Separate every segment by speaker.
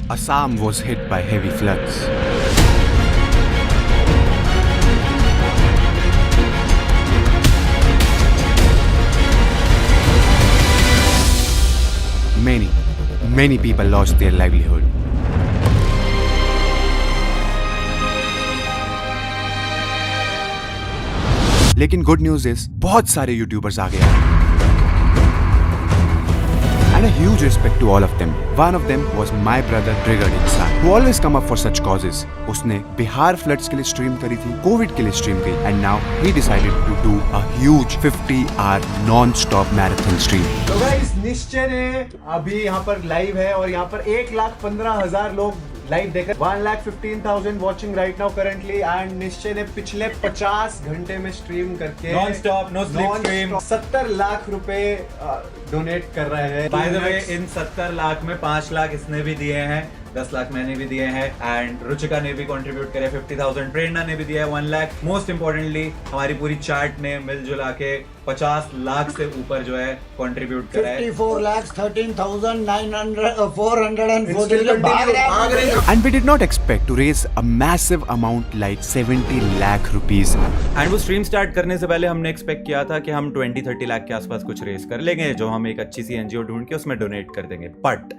Speaker 1: Assam was hit by heavy floods. Many people lost their livelihood. लेकिन good news is बहुत सारे YouTubers आ गए and a huge respect to all of them. One of them was my brother Triggered Insan, who always come up for such causes. उसने Bihar floods के लिए stream करी थी, Covid के लिए स्ट्रीम की, and now he decided to do a huge 50-hour non-stop marathon stream.
Speaker 2: तो guys निश्चय ने अभी यहाँ पर लाइव है और यहाँ पर 1,15,000 लोग लाइव देख रहे हैं. 1,15,000 watching right now currently. And Nishchay ने पिछले 50 घंटे में स्ट्रीम करके
Speaker 3: non stop no sleep stream
Speaker 2: 70 lakh रुपए डोनेट कर रहे हैं.
Speaker 3: बाय द वे इन 70 लाख में 5 लाख इसने भी दिए हैं, 10 लाख मैंने भी दिए हैं, एंड रुचिका ने भी कंट्रीब्यूट करे 50,000, प्रेरणा ने भी दिया है 1 लाख. मोस्ट इंपॉर्टेंटली हमारी पूरी चार्ट ने मिलजुला के 50 लाख से ऊपर जो है कंट्रीब्यूट करा है.
Speaker 4: 54,13,440.
Speaker 1: And we did not expect to raise a massive amount like 70 lakh rupees.
Speaker 3: And वो स्ट्रीम स्टार्ट करने से पहले हमने एक्सपेक्ट किया था कि हम 20-30 लाख के आसपास कुछ रेस कर लेंगे, जो हम एक अच्छी सी एनजीओ ढूंढ के उसमें डोनेट कर देंगे. बट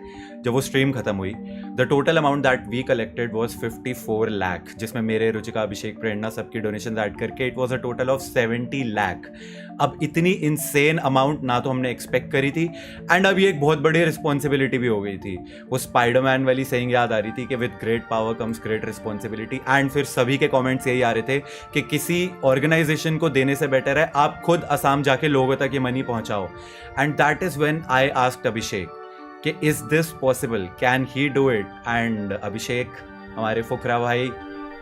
Speaker 3: जब वो स्ट्रीम खत्म हुई, the total amount that we collected was 54 lakh, जिसमें मेरे, रुचिका, अभिषेक, प्रेरणा सबकी डोनेशन ऐड करके it was a total of 70 lakh. अब इतनी इनसेन अमाउंट ना तो हमने एक्सपेक्ट करी थी, एंड अब ये एक बहुत बड़ी रिस्पॉन्सिबिलिटी भी हो गई थी. वो स्पाइडरमैन वाली सेइंग याद आ रही थी कि with great power comes great responsibility. And फिर सभी के कमेंट्स यही आ रहे थे कि किसी ऑर्गेनाइजेशन को देने से बेटर है आप खुद असम जाके लोगों तक ये मनी पहुंचाओ. And that is when I asked Abhishek कि is this possible, can he do it. And Abhishek, हमारे फुकरा भाई,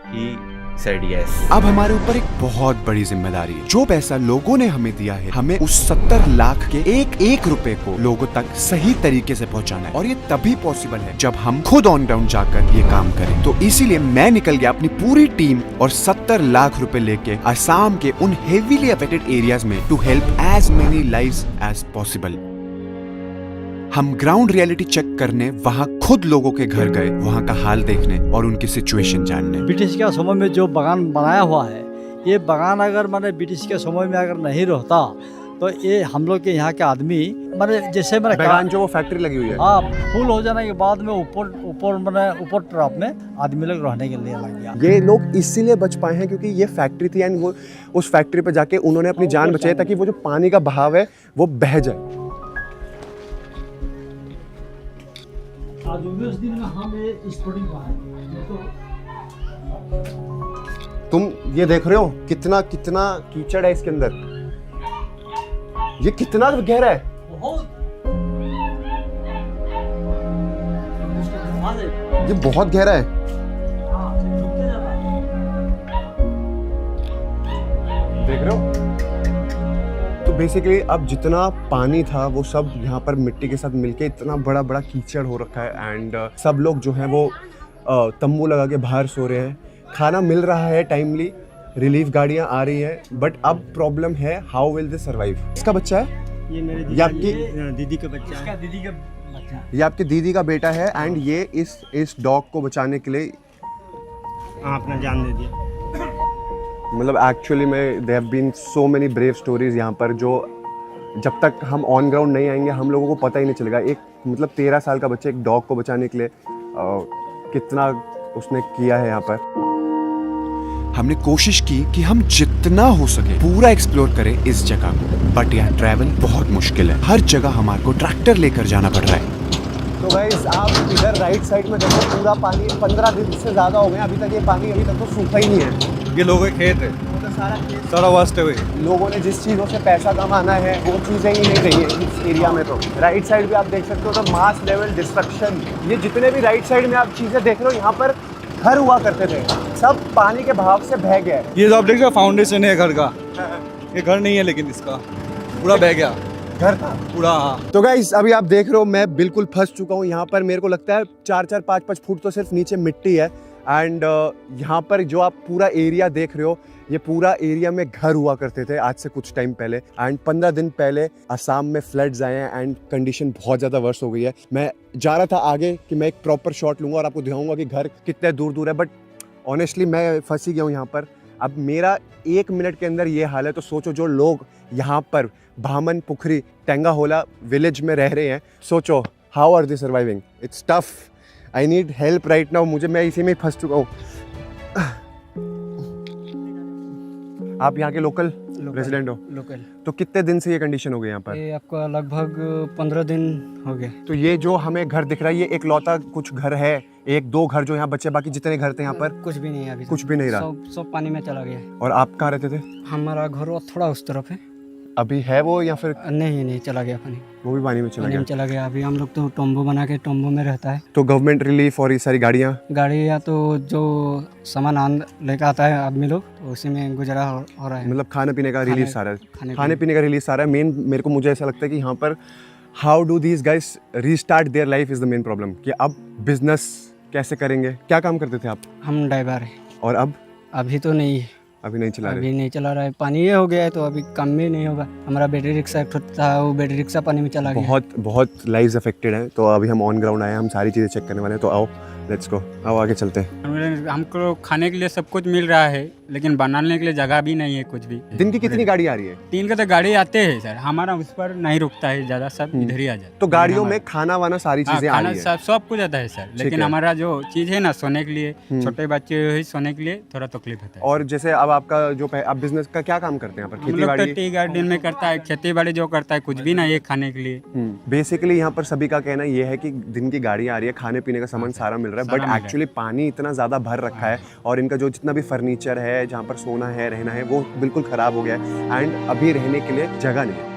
Speaker 3: ही said yes.
Speaker 1: अब हमारे ऊपर एक बहुत बड़ी जिम्मेदारी है. जो पैसा लोगों ने हमें दिया है, हमें उस 70 लाख के एक रुपए को लोगों तक सही तरीके से पहुंचाना है. और ये तभी पॉसिबल है जब हम खुद ऑन ग्राउंड जाकर ये काम करें. तो इसीलिए मैं निकल गया अपनी पूरी टीम और 70 लाख रुपए लेके असम के उन हेवीली अफेक्टेड एरियाज में to help as many lives as possible. हम ग्राउंड रियलिटी चेक करने वहाँ खुद लोगों के घर गए, वहाँ का हाल देखने और उनकी सिचुएशन जानने.
Speaker 4: ब्रिटिश के समय में जो बागान बनाया हुआ है, ये बागान अगर मैंने ब्रिटिश के समय में अगर नहीं रहता तो ये हम लोग के यहाँ के आदमी मैंने जैसे मैंने
Speaker 2: बागान जो वो फैक्ट्री लगी हुई है,
Speaker 4: हाँ, फुल हो जाने के बाद में ऊपर ट्रॉप में आदमी लोग रहने के लिए लग गया.
Speaker 2: ये लोग इसीलिए बच पाए हैं क्योंकि ये फैक्ट्री थी. एंड वो उस फैक्ट्री पे जाके उन्होंने अपनी जान बचाई ताकि वो जो पानी का बहाव है वो बह जाए.
Speaker 4: आज उस दिन में हम स्पोर्टिंग
Speaker 2: तुम ये देख रहे हो कितना कितना कीचड़ है इसके अंदर. ये कितना गहरा है. ये बहुत गहरा है. देख रहे हो. तो बेसिकली अब जितना पानी था वो सब यहाँ पर मिट्टी के साथ मिलके इतना बड़ा बड़ा कीचड़ हो रखा है. एंड सब लोग जो हैं वो तंबू लगा के बाहर सो रहे हैं. खाना मिल रहा है टाइमली, रिलीफ गाड़ियाँ आ रही है. बट अब प्रॉब्लम है हाउ विल दे सर्वाइव. इसका बच्चा है,
Speaker 4: ये मेरे दीदी का बच्चा है. दीदी का बच्चा,
Speaker 2: ये आपकी दीदी का बेटा है. एंड ये इस डॉग को बचाने के लिए
Speaker 4: अपना जान दे दिया.
Speaker 2: मतलब एक्चुअली में there have been so many brave stories यहाँ पर, जो जब तक हम ऑन ग्राउंड नहीं आएंगे हम लोगों को पता ही नहीं चलेगा. एक मतलब 13 साल का बच्चा एक डॉग को बचाने के लिए कितना उसने किया है यहाँ पर.
Speaker 1: हमने कोशिश की कि हम जितना हो सके पूरा एक्सप्लोर करें इस जगह को, बट यहाँ ट्रैवल बहुत मुश्किल है. हर जगह हमारे को ट्रैक्टर लेकर जाना पड़ रहा है.
Speaker 2: तो गाइस आप इधर राइट साइड में देखो, पूरा पानी 15 दिन से ज़्यादा हो गए अभी तक. ये पानी अभी तक तो सूखा ही नहीं है.
Speaker 3: ये लोगों के खेत है,
Speaker 2: तो सारा खेत
Speaker 3: सारा वास्ट है.
Speaker 2: लोगों ने जिस चीज़ों से पैसा कमाना है वो चीज़ें ही नहीं रही है इस एरिया में. तो राइट साइड भी आप देख सकते हो तो मास लेवल डिस्ट्रक्शन. ये जितने भी राइट साइड में आप चीज़ें देख रहे हो, यहाँ पर घर हुआ करते थे, सब पानी के बहाव से बह गया.
Speaker 5: ये जो आप देख रहे हो फाउंडेशन है घर का. ये घर नहीं है लेकिन इसका पूरा बह गया
Speaker 2: घर था
Speaker 5: पूरा. हाँ.
Speaker 2: तो गाइस अभी आप देख रहे हो मैं बिल्कुल फंस चुका हूँ यहाँ पर. मेरे को लगता है 4-4, 5-5 फुट तो सिर्फ नीचे मिट्टी है. एंड यहाँ पर जो आप पूरा एरिया देख रहे हो, ये पूरा एरिया में घर हुआ करते थे आज से कुछ टाइम पहले। एंड 15 दिन पहले असम में फ्लड्स आए हैं एंड कंडीशन बहुत ज़्यादा वर्स हो गई है। मैं जा रहा था आगे कि मैं एक प्रॉपर शॉट लूँगा और आपको दिखाऊंगा कि घर कितने दूर दूर है, बट ऑनेस्टली मैं फंसी गया हूँ यहाँ पर। अब मेरा 1 मिनट के अंदर ये हाल है, तो सोचो जो लोग यहाँ पर भामन पुखरी टेंगाहोला विलेज में रह रहे हैं, सोचो how are they surviving. It's tough, I need help right now. मैं इसी में फंस चुका हूँ। आप यहाँ के लोकल रेजिडेंट हो?
Speaker 6: लोकल।
Speaker 2: तो कितने दिन से ये कंडीशन हो गई यहाँ पर?
Speaker 6: ये आपका लगभग 15 दिन हो गए।
Speaker 2: तो ये जो हमें घर दिख रहा है, ये एक लौता कुछ घर है, 1-2 घर जो यहाँ बचे, बाकी जितने घर थे यहाँ पर
Speaker 6: कुछ भी नहीं है अभी।
Speaker 2: कुछ भी नहीं रहा।
Speaker 6: सब पानी में चला गया है।
Speaker 2: और आप कहाँ रहते थे?
Speaker 6: हमारा घर थोड़ा उस तरफ है।
Speaker 2: अभी है वो या फिर
Speaker 6: नहीं चला गया पानी।
Speaker 2: वो भी पानी में चला
Speaker 6: पानी
Speaker 2: गया?
Speaker 6: में चला गया। अभी हम लोग तो टोम्बो बना के टोम्बो में रहता है।
Speaker 2: तो गवर्नमेंट रिलीफ और ये सारी गाड़ियाँ
Speaker 6: गाड़ी या तो जो सामान लेकर आता है आदमी लोग, तो उसी में गुजारा हो रहा है।
Speaker 2: मतलब खाने पीने का रिलीफ सारा है, खाने
Speaker 6: पीने
Speaker 2: पीने का रिलीफ सारा है। मेन मेरे को मुझे ऐसा लगता है कि यहाँ पर how do these guys restart their life is the main problem, कि अब बिजनेस कैसे करेंगे। क्या काम करते थे आप?
Speaker 6: हम ड्राइवर है।
Speaker 2: और अब?
Speaker 6: अभी तो नहीं है,
Speaker 2: अभी नहीं चला रहे?
Speaker 6: अभी नहीं चला रहा है। पानी ये हो गया है तो अभी काम भी नहीं होगा। हमारा बैटरी रिक्शा एक था, वो बैटरी रिक्शा पानी में चला गया।
Speaker 2: बहुत लाइव्स अफेक्टेड हैं। तो अभी हम ऑन ग्राउंड आए हैं, हम सारी चीज़ें चेक करने वाले हैं। तो आओ लेट्स गो, आओ आगे चलते हैं।
Speaker 7: हमको खाने के लिए सब कुछ मिल रहा है, लेकिन बनाने के लिए जगह भी नहीं है कुछ भी।
Speaker 2: दिन की कितनी गाड़ी आ रही है?
Speaker 7: 3 का तो गाड़ी आते हैं सर, हमारा उस पर नहीं रुकता है ज़्यादा, सब इधर ही आ जाता है।
Speaker 2: तो गाड़ियों में खाना वाना सारी चीजें आ
Speaker 7: खाना
Speaker 2: रही है?
Speaker 7: सब कुछ आता है सर, लेकिन
Speaker 2: है।
Speaker 7: हमारा जो चीज़ है ना सोने के लिए, छोटे बच्चे ही सोने के लिए थोड़ा तकलीफ होता है।
Speaker 2: और जैसे अब आपका जो आप बिजनेस का क्या काम करते हैं यहाँ पर?
Speaker 7: हम
Speaker 2: खेती
Speaker 7: लोग
Speaker 2: बाड़ी?
Speaker 7: तो टी गार्डन में करता है, खेती बाड़ी जो करता है, कुछ भी नहीं है खाने के लिए।
Speaker 2: बेसिकली यहाँ पर सभी का कहना ये है कि दिन की गाड़ी आ रही है, खाने पीने का सामान सारा मिल रहा है, बट एक्चुअली पानी इतना ज़्यादा भर रखा है और इनका जो जितना भी फर्नीचर है, जहाँ पर सोना है, रहना है, वो बिल्कुल ख़राब हो गया है एंड अभी रहने के लिए जगह नहीं है।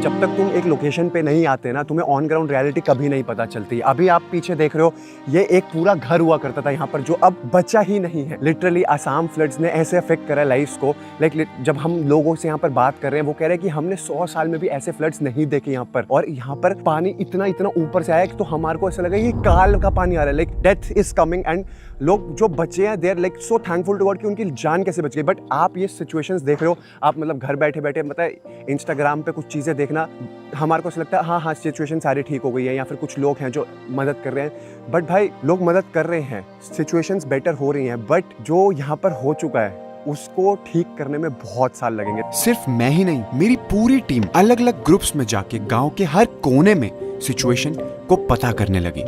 Speaker 2: जब तक तुम एक लोकेशन पे नहीं आते ना, तुम्हें ऑन ग्राउंड रियलिटी कभी नहीं पता चलती। अभी आप पीछे देख रहे हो, ये एक पूरा घर हुआ करता था यहाँ पर, जो अब बचा ही नहीं है। लिटरली असम फ्लड्स ने ऐसे अफेक्ट करा है लाइफ्स को। लाइक जब हम लोगों से यहाँ पर बात कर रहे हैं, वो कह रहे हैं कि हमने 100 साल में भी ऐसे फ्लड्स नहीं देखे यहाँ पर। और यहाँ पर पानी इतना ऊपर से आया कि तो हमारे को ऐसा लगा ये काल का पानी आ रहा है, like death is coming. And लोग जो बचे हैं, they are like so thankful to God कि उनकी जान कैसे बच गई। बट आप ये सिचुएशंस देख रहे हो, आप मतलब घर बैठे बैठे मतलब इंस्टाग्राम पे कुछ चीज़ें देखना, हमारे को ऐसा लगता है हाँ सिचुएशन सारी ठीक हो गई है, या फिर कुछ लोग हैं जो मदद कर रहे हैं। बट भाई लोग मदद कर रहे हैं, सिचुएशंस बेटर हो रही हैं, बट जो यहाँ पर हो चुका है उसको ठीक करने में बहुत साल लगेंगे।
Speaker 1: सिर्फ मैं ही नहीं, मेरी पूरी टीम अलग अलग ग्रुप्स में जाके गांव के हर कोने में सिचुएशन को पता करने लगी।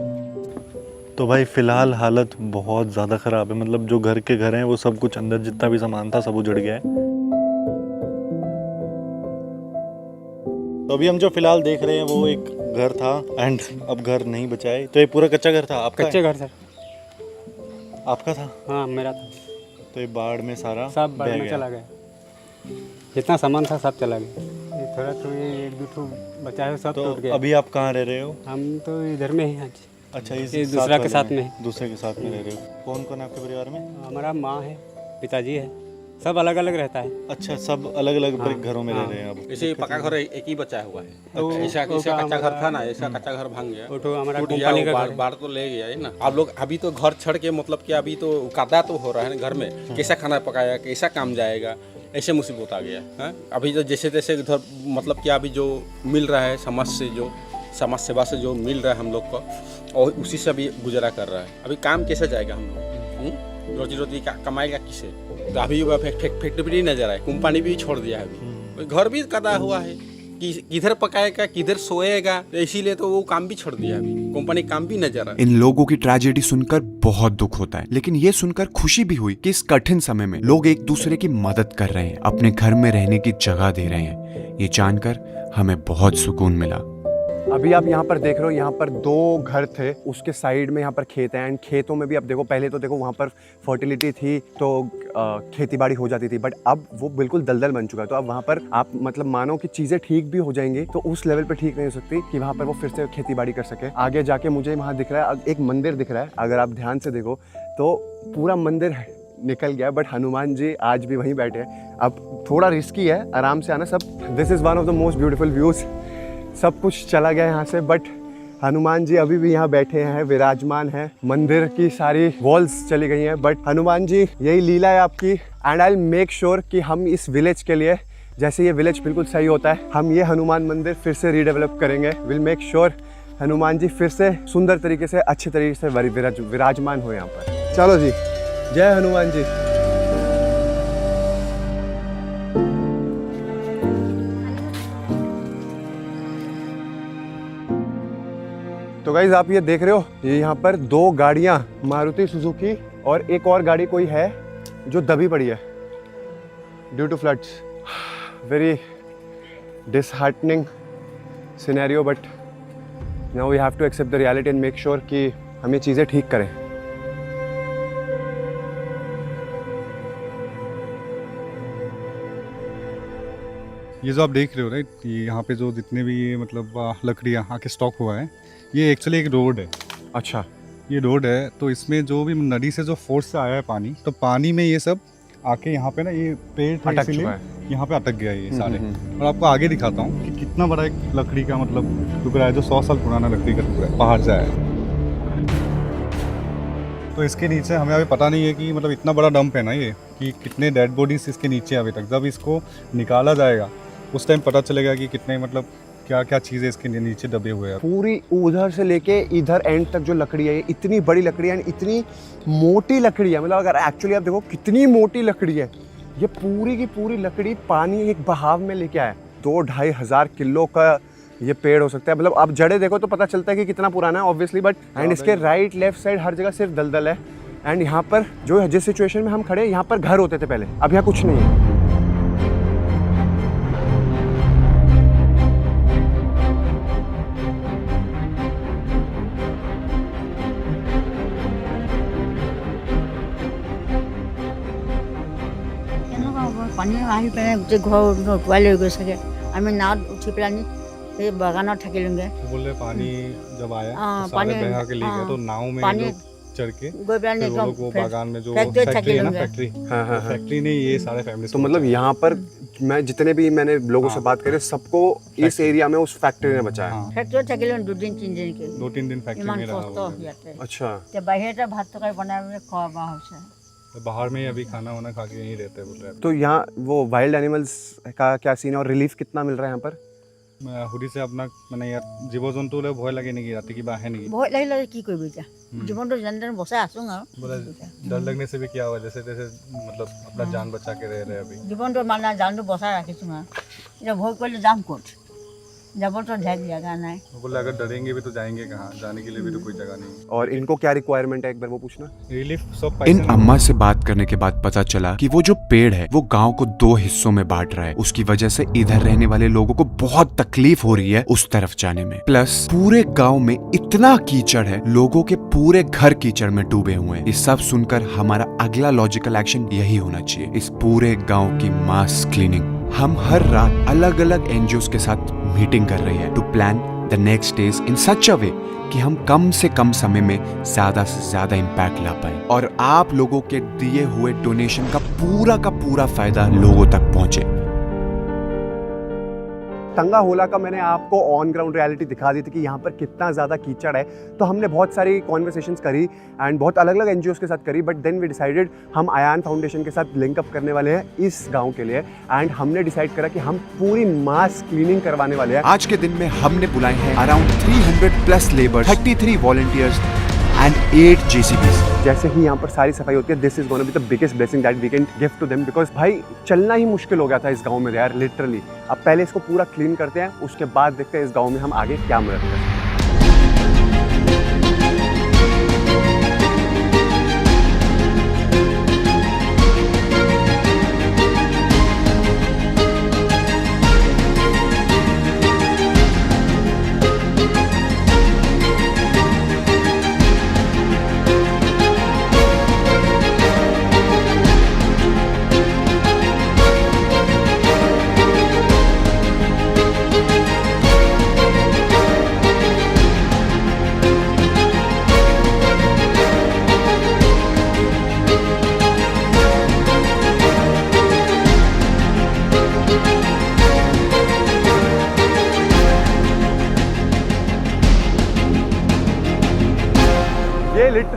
Speaker 8: तो भाई फ़िलहाल हालत बहुत ज़्यादा ख़राब है। मतलब जो घर के घर हैं वो सब कुछ अंदर जितना भी सामान था सब उजड़ गया है। तो अभी हम जो फ़िलहाल देख रहे हैं वो एक घर था एंड अब घर नहीं बचा है। तो ये पूरा कच्चा घर था आपका?
Speaker 7: कच्चे घर सर।
Speaker 8: आपका था?
Speaker 7: हाँ मेरा था।
Speaker 8: तो ये बाढ़ में सारा
Speaker 7: सब बाढ़
Speaker 8: बह
Speaker 7: में
Speaker 8: गया।
Speaker 7: चला गया, जितना सामान था सब चला गया। ये थोड़ा तो ये 1-2 बचा है, सब
Speaker 8: तो
Speaker 7: टूट गया।
Speaker 8: अभी आप कहाँ रह रहे हो?
Speaker 7: हम तो इधर में ही हैं।
Speaker 8: अच्छा,
Speaker 7: ये दूसरा के साथ में।
Speaker 8: दूसरे के साथ में रह रहे हो। कौन कौन है आपके परिवार में?
Speaker 7: हमारा माँ है, पिताजी है, सब अलग अलग रहता है।
Speaker 8: अच्छा, सब अलग अलग घरों में रह रहे हैं अब।
Speaker 9: ऐसे पक्का घर एक ही बचा हुआ है।
Speaker 7: तो
Speaker 9: ऐसा कच्चा घर था ना, ऐसा कच्चा घर भांग गया,
Speaker 7: तो हमारा
Speaker 9: टूट
Speaker 7: कंपनी
Speaker 9: गया,
Speaker 7: का घर।
Speaker 9: बाढ़ तो ले गया है ना। आप लोग अभी तो घर छड़ के मतलब कि अभी तो कादा तो हो रहा है ना घर में, कैसा खाना पकाया, कैसा काम जाएगा, ऐसे मुसीबत आ गया है। अभी तो जैसे तैसे इधर मतलब कि अभी जो मिल रहा है समाज से, जो समाज सेवा से जो मिल रहा है हम लोग को, और उसी से अभी गुजारा कर रहा है। अभी काम कैसे जाएगा हम लोग? रोजी रोटी कमाएगा किसे? तो अभी फैक्ट्री नजर आए, कंपनी भी छोड़ दिया है, अभी घर भी कदा हुआ है कि किधर पकाएगा किधर सोएगा, इसीलिए तो वो काम भी छोड़ दिया, अभी कंपनी काम भी नजर आए।
Speaker 1: इन लोगों की ट्रेजेडी सुनकर बहुत दुख होता है, लेकिन ये सुनकर खुशी भी हुई कि इस कठिन समय में लोग एक दूसरे की मदद कर रहे हैं, अपने घर में रहने की जगह दे रहे हैं। ये जानकर हमें बहुत सुकून मिला।
Speaker 2: अभी आप यहाँ पर देख रहे हो, यहाँ पर 2 घर थे, उसके साइड में यहाँ पर खेत है एंड खेतों में भी आप देखो, पहले तो देखो वहाँ पर फर्टिलिटी थी तो खेती बाड़ी हो जाती थी, बट अब वो बिल्कुल दलदल बन चुका है। तो अब वहाँ पर आप मतलब मानो कि चीज़ें ठीक भी हो जाएंगी तो उस लेवल पे ठीक नहीं हो सकती कि वहाँ पर वो फिर से खेती बाड़ी कर सके। आगे जाके मुझे वहाँ दिख रहा है एक मंदिर दिख रहा है, अगर आप ध्यान से देखो तो पूरा मंदिर निकल गया, बट हनुमान जी आज भी वहीं बैठे हैं। अब थोड़ा रिस्की है, आराम से आना सब। This is one of the most beautiful views. सब कुछ चला गया यहाँ से, बट हनुमान जी अभी भी यहाँ बैठे हैं, विराजमान हैं। मंदिर की सारी वॉल्स चली गई हैं, बट हनुमान जी यही लीला है आपकी। And I will make sure कि हम इस विलेज के लिए, जैसे ये विलेज बिल्कुल सही होता है, हम ये हनुमान मंदिर फिर से रीडेवलप करेंगे। Will make sure Hanuman ji फिर से सुंदर तरीके से, अच्छे तरीके से विराजमान हो यहाँ पर। चलो जी, जय हनुमान जी। तो गाइज आप ये देख रहे हो, ये यहाँ पर 2 गाड़ियाँ मारुति सुजुकी और एक और गाड़ी कोई है जो दबी पड़ी है due to floods. Very disheartening scenario, but now we have to accept the reality and make sure कि हम ये चीज़ें ठीक करें।
Speaker 5: ये जो आप देख रहे हो राइट, ये यहाँ पे जो जितने भी ये मतलब लकड़ियाँ आके स्टॉक हुआ है, ये एक्चुअली एक रोड है।
Speaker 2: अच्छा,
Speaker 5: ये रोड है, तो इसमें जो भी नदी से जो फोर्स से आया है पानी, तो पानी में ये सब आके यहाँ पे ना ये पेड़ था,
Speaker 2: अटक
Speaker 5: इसीलिए
Speaker 2: चुका है।
Speaker 5: यहाँ पे अटक गया ये सारे। और आपको आगे दिखाता हूँ कि कितना बड़ा एक लकड़ी का मतलब टुकड़ा है, जो 100 साल पुराना लकड़ी का टुकड़ा है, पहाड़ से आया है। तो इसके नीचे हमें अभी पता नहीं है कि मतलब इतना बड़ा डंप है ना ये, कि कितने डेड बॉडीज इसके नीचे अभी तक। जब इसको निकाला जाएगा उस टाइम पता चलेगा कि कितने मतलब क्या क्या चीज़ें इसके नीचे दबे हुए हैं।
Speaker 2: पूरी उधर से लेके इधर एंड तक जो लकड़ी है, ये इतनी बड़ी लकड़ी है, इतनी मोटी लकड़ी है। मतलब अगर एक्चुअली आप देखो कितनी मोटी लकड़ी है, ये पूरी की पूरी लकड़ी पानी एक बहाव में लेके आया। 2-2.5 हज़ार किलो का ये पेड़ हो सकता है। मतलब आप जड़े देखो तो पता चलता है कि कितना पुराना है ऑब्वियसली, बट एंड इसके राइट लेफ्ट साइड हर जगह सिर्फ दलदल है। एंड यहाँ पर जो जिस सिचुएशन में हम खड़े, यहाँ पर घर होते थे पहले, अब यहाँ कुछ नहीं है।
Speaker 10: পানী আহি পেলাই গোটেই ঘৰ উটুৱাই লৈ গৈছেগৈ। আমি নাৱত উঠি পেলাই সেই বাগানত থাকিলোঁগৈ।
Speaker 5: बोले पानी जब आया
Speaker 10: हाँ,
Speaker 5: तो सारे
Speaker 10: पानी-
Speaker 5: बहा के ले गए,
Speaker 10: हाँ,
Speaker 5: तो नाव में
Speaker 10: पानी-
Speaker 5: ये लोग चढ़ के
Speaker 10: गई पेलाई
Speaker 5: फिर वो लोग वो बागान में जो
Speaker 10: फैक्ट्री
Speaker 5: फैक्ट्री है ना,
Speaker 10: थकी
Speaker 5: फैक्ट्री
Speaker 2: हाँ, हाँ, हाँ।
Speaker 5: फैक्ट्री ने ये सारे फैमिली
Speaker 2: तो मतलब यहाँ पर मैं जितने भी मैंने लोगों से
Speaker 5: हाँ।
Speaker 2: बात करी, सबको इस एरिया में उस फैक्ट्री ने बचाया।
Speaker 5: हाँ,
Speaker 10: ফেক্টৰীত থাকিলোঁ 2-3 দিনকৈ।
Speaker 5: 2-3 दिन फैक्ट्री
Speaker 10: ইমান
Speaker 5: में रहा
Speaker 10: কষ্ট
Speaker 5: वो।
Speaker 10: ইয়াতে।
Speaker 2: अच्छा,
Speaker 10: এতিয়া বাহিৰতে ভাত তৰকাৰী বনাই পেলাই খোৱা বোৱা হৈছে।
Speaker 5: तो बाहर में ही अभी खाना वाना खा के यहीं रहते हैं बोल रहे हैं।
Speaker 2: तो यहाँ वो वाइल्ड एनिमल्स का क्या सीन है और रिलीफ कितना मिल रहा है यहाँ पर?
Speaker 5: मैं हुडी से अपना मैंने यार जीव जंतु भय लगे नेকি राति की बाहे नेকি
Speaker 10: ভয় লাগিলে কি কৰিবি এতিয়া? জীৱনটো যেনে তেনে বচাই আছোঁ আৰু।
Speaker 5: बोला डर लगने से भी क्या हुआ, जैसे जैसे मतलब अपना जान बचा के रह रहे हैं अभी।
Speaker 10: জীৱনটো মানে জানটো বচাই ৰাখিছোঁ আৰু। এতিয়া ভয় কৰিলে যাম ক'ত? যাবতো জেগা নাই।
Speaker 5: बोले अगर डरेंगे भी तो जाएंगे कहाँ, जाने के लिए भी तो कोई जगह नहीं।
Speaker 2: और इनको क्या रिक्वायरमेंट है, एक बार वो पूछना।
Speaker 5: रिलीफ सब
Speaker 1: इन
Speaker 5: पैसे
Speaker 1: अम्मा से बात करने के बाद पता चला कि वो जो पेड़ है वो गांव को 2 हिस्सों में बांट रहा है। उसकी वजह से इधर रहने वाले लोगों को बहुत तकलीफ हो रही है उस तरफ जाने में। प्लस पूरे गांव में इतना कीचड़ है, लोगों के पूरे घर कीचड़ में डूबे हुए हैं। ये सब सुनकर हमारा अगला लॉजिकल एक्शन यही होना चाहिए, इस पूरे गांव की मास क्लीनिंग। हम हर रात अलग अलग एनजीओ के साथ मीटिंग कर रहे हैं to plan the next days in such a way कि हम कम से कम समय में ज्यादा से ज्यादा इम्पैक्ट ला पाए और आप लोगों के दिए हुए डोनेशन का पूरा फायदा लोगों तक पहुंचे।
Speaker 2: टंगा होला का मैंने आपको ऑन ग्राउंड रियलिटी दिखा दी थी कि यहाँ पर कितना ज़्यादा कीचड़ है। तो हमने बहुत सारी कॉन्वर्सेशंस करी एंड बहुत अलग अलग एनजीओ के साथ करी, बट देन वी डिसाइडेड हम आयान फाउंडेशन के साथ लिंकअप करने वाले हैं इस गांव के लिए। एंड हमने डिसाइड करा कि हम पूरी मास क्लीनिंग करवाने वाले हैं।
Speaker 1: आज के दिन में हमने बुलाए हैं around 300+ labour, 33 volunteers and 8 JCBs।
Speaker 2: जैसे ही यहाँ पर सारी सफाई होती है, this is gonna be the biggest blessing that we can give to them, because भाई चलना ही मुश्किल हो गया था इस गांव में यार, लिटरली। अब पहले इसको पूरा क्लीन करते हैं, उसके बाद देखते हैं इस गांव में हम आगे क्या मदद करते हैं।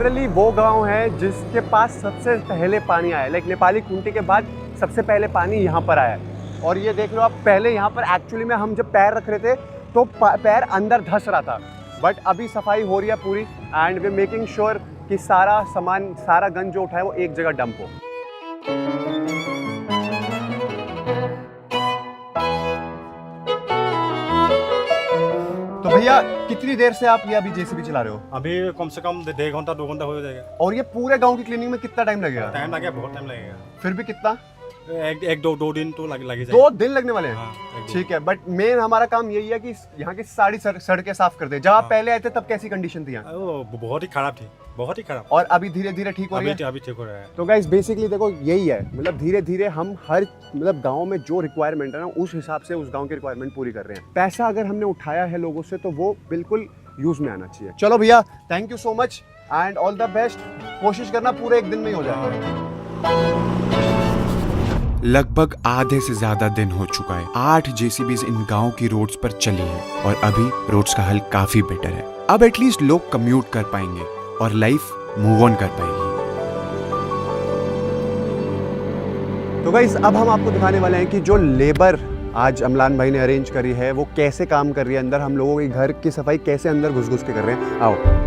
Speaker 2: लिटरली वो गांव है जिसके पास सबसे पहले पानी आया, लाइक नेपाली खूंटी के बाद सबसे पहले पानी यहाँ पर आया। और ये देख लो आप, पहले यहाँ पर एक्चुअली में हम जब पैर रख रहे थे तो पैर अंदर धंस रहा था, बट अभी सफाई हो रही है पूरी एंड वी मेकिंग श्योर कि सारा सामान, सारा गंद जो उठा है वो एक जगह डंप हो। तो भैया कितनी देर से आप ये अभी जेसीबी चला रहे हो?
Speaker 5: अभी कम से कम 1.5 घंटा 2 घंटा हो जाएगा।
Speaker 2: और ये पूरे गांव की क्लीनिंग में कितना टाइम लगेगा?
Speaker 5: टाइम लगेगा, बहुत टाइम लगेगा।
Speaker 2: फिर भी कितना?
Speaker 5: एक दो दिन तो लगे जाएगा।
Speaker 2: 2 दिन लगने वाले हैं?
Speaker 5: हाँ,
Speaker 2: ठीक है, बट मेन हमारा काम यही है कि यहाँ की सारी सड़कें साफ कर दे। जब आप
Speaker 5: हाँ।
Speaker 2: पहले आए थे तब कैसी कंडीशन थी यहाँ?
Speaker 5: वो बहुत ही खराब थी, बहुत ही खराब।
Speaker 2: और अभी धीरे धीरे ठीक हो रही है?
Speaker 5: अभी ठीक हो रहा है।
Speaker 2: तो गाइस बेसिकली देखो यही है, मतलब धीरे धीरे हम हर मतलब गांव में जो रिक्वायरमेंट है ना उस हिसाब से उस गांव की रिक्वायरमेंट पूरी कर रहे हैं। पैसा अगर हमने उठाया है लोगों से तो वो बिल्कुल यूज में आना चाहिए। चलो भैया, thank you so much and all the best. कोशिश करना पूरे 1 दिन में ही हो जाए।
Speaker 1: लगभग आधे से ज्यादा दिन हो चुका है। 8 जेसीबीज इन गांव की रोड्स पर चली है और अभी रोड्स का हाल काफी बेटर है। अब एटलीस्ट लोग कम्यूट कर पाएंगे और लाइफ मूव ऑन कर पाएगी।
Speaker 2: तो गाइस अब हम आपको दिखाने वाले हैं कि जो लेबर आज अमलान भाई ने अरेंज करी है वो कैसे काम कर रही है अंदर, हम लोगों के घर की सफाई कैसे अंदर घुस घुस के कर रहे हैं। आओ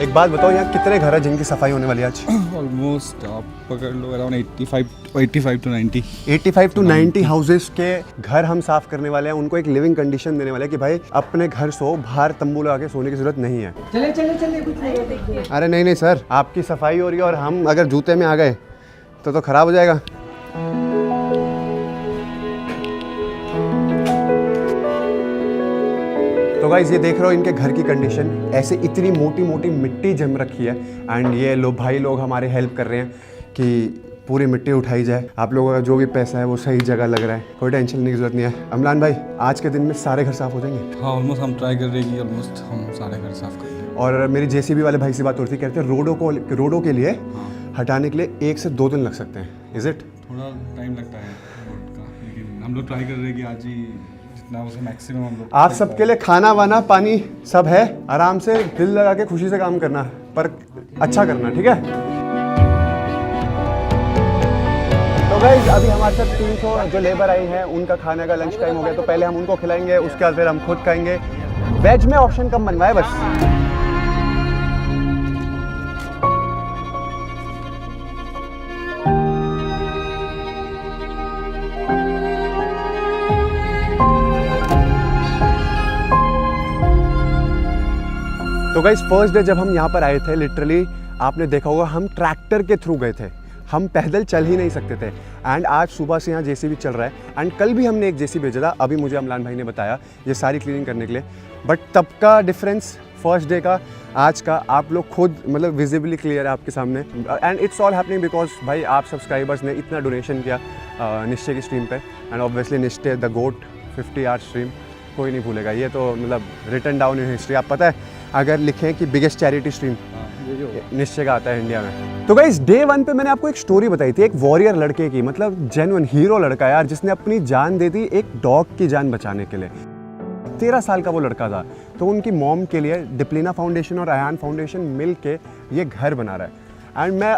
Speaker 2: एक बात बताओ, यहाँ कितने घर है जिनकी सफाई होने वाली है आज?
Speaker 5: ऑलमोस्ट आप पकड़ लो अराउंड 85 to 90।
Speaker 2: 85 to 90 हाउसेस के घर हम साफ करने वाले हैं। उनको एक लिविंग कंडीशन देने वाले हैं कि भाई अपने घर सो, बाहर तंबू लगा के सोने की जरूरत नहीं है। चले चले चले कुछ नहीं। अरे नहीं नहीं सर, आपकी सफाई हो रही है और हम अगर जूते में आ गए तो खराब हो जाएगा। तो गाइस ये देख रहे हो इनके घर की कंडीशन, ऐसे इतनी मोटी मोटी मिट्टी जम रखी है एंड ये भाई लोग हमारे हेल्प कर रहे हैं कि पूरी मिट्टी उठाई जाए। आप लोगों का जो भी पैसा है वो सही जगह लग रहा है, कोई टेंशन लेने की जरूरत नहीं है। अमलान भाई आज के दिन में सारे घर साफ हो जाएंगे?
Speaker 5: हाँ ऑलमोस्ट हम ट्राई कर रहे हैं कि ऑलमोस्ट हम सारे घर साफ कर लें।
Speaker 2: और मेरी जेसीबी वाले भाई से बात हो रही थी, कहते हैं रोडों के लिए हटाने के लिए 1 से 2 दिन लग सकते हैं। Is it?
Speaker 5: थोड़ा टाइम लगता है रोड का, लेकिन हम लोग ट्राई कर रहे हैं कि आज ही जितना हो सके मैक्सिमम हम लोग। आप सबके लिए खाना वाना पानी सब है, आराम से दिल लगा के खुशी से काम करना, पर अच्छा करना, ठीक है? तो गाइस अभी हमारे साथ 300 जो लेबर आई हैं उनका खाने का लंच टाइम हो गया, तो पहले हम उनको खिलाएंगे, उसके बाद फिर हम खुद खाएंगे। वेज में ऑप्शन कम बनवाए बस। तो गाइस फर्स्ट डे जब हम यहाँ पर आए थे, लिटरली आपने देखा होगा हम ट्रैक्टर के थ्रू गए थे, हम पैदल चल ही नहीं सकते थे। एंड आज सुबह से यहाँ जेसीबी चल रहा है एंड कल भी हमने एक जेसीबी भेजा था, अभी मुझे अमलान भाई ने बताया ये सारी क्लीनिंग करने के लिए। बट तब का डिफरेंस फर्स्ट डे का आज का आप लोग खुद मतलब विजिबली क्लियर है आपके सामने। And it's all happening because भाई आप सब्सक्राइबर्स ने इतना डोनेशन किया निश्चय की स्ट्रीम पे एंड ऑब्वियसली निश्चय द गोट 50 आवर स्ट्रीम कोई नहीं भूलेगा। ये तो मतलब रिटन डाउन इन हिस्ट्री। आप पता है अगर लिखें कि बिगेस्ट चैरिटी स्ट्रीम निश्चय का आता है इंडिया में। तो गाइस डे 1 पे मैंने आपको एक स्टोरी बताई थी एक वॉरियर लड़के की, मतलब जेन्युइन हीरो लड़का यार, जिसने अपनी जान दे दी एक डॉग की जान बचाने के लिए। 13 साल का वो लड़का था, तो उनकी मॉम के लिए डिप्लिना फाउंडेशन और अयान फाउंडेशन मिल के ये घर बना रहा है। एंड मैं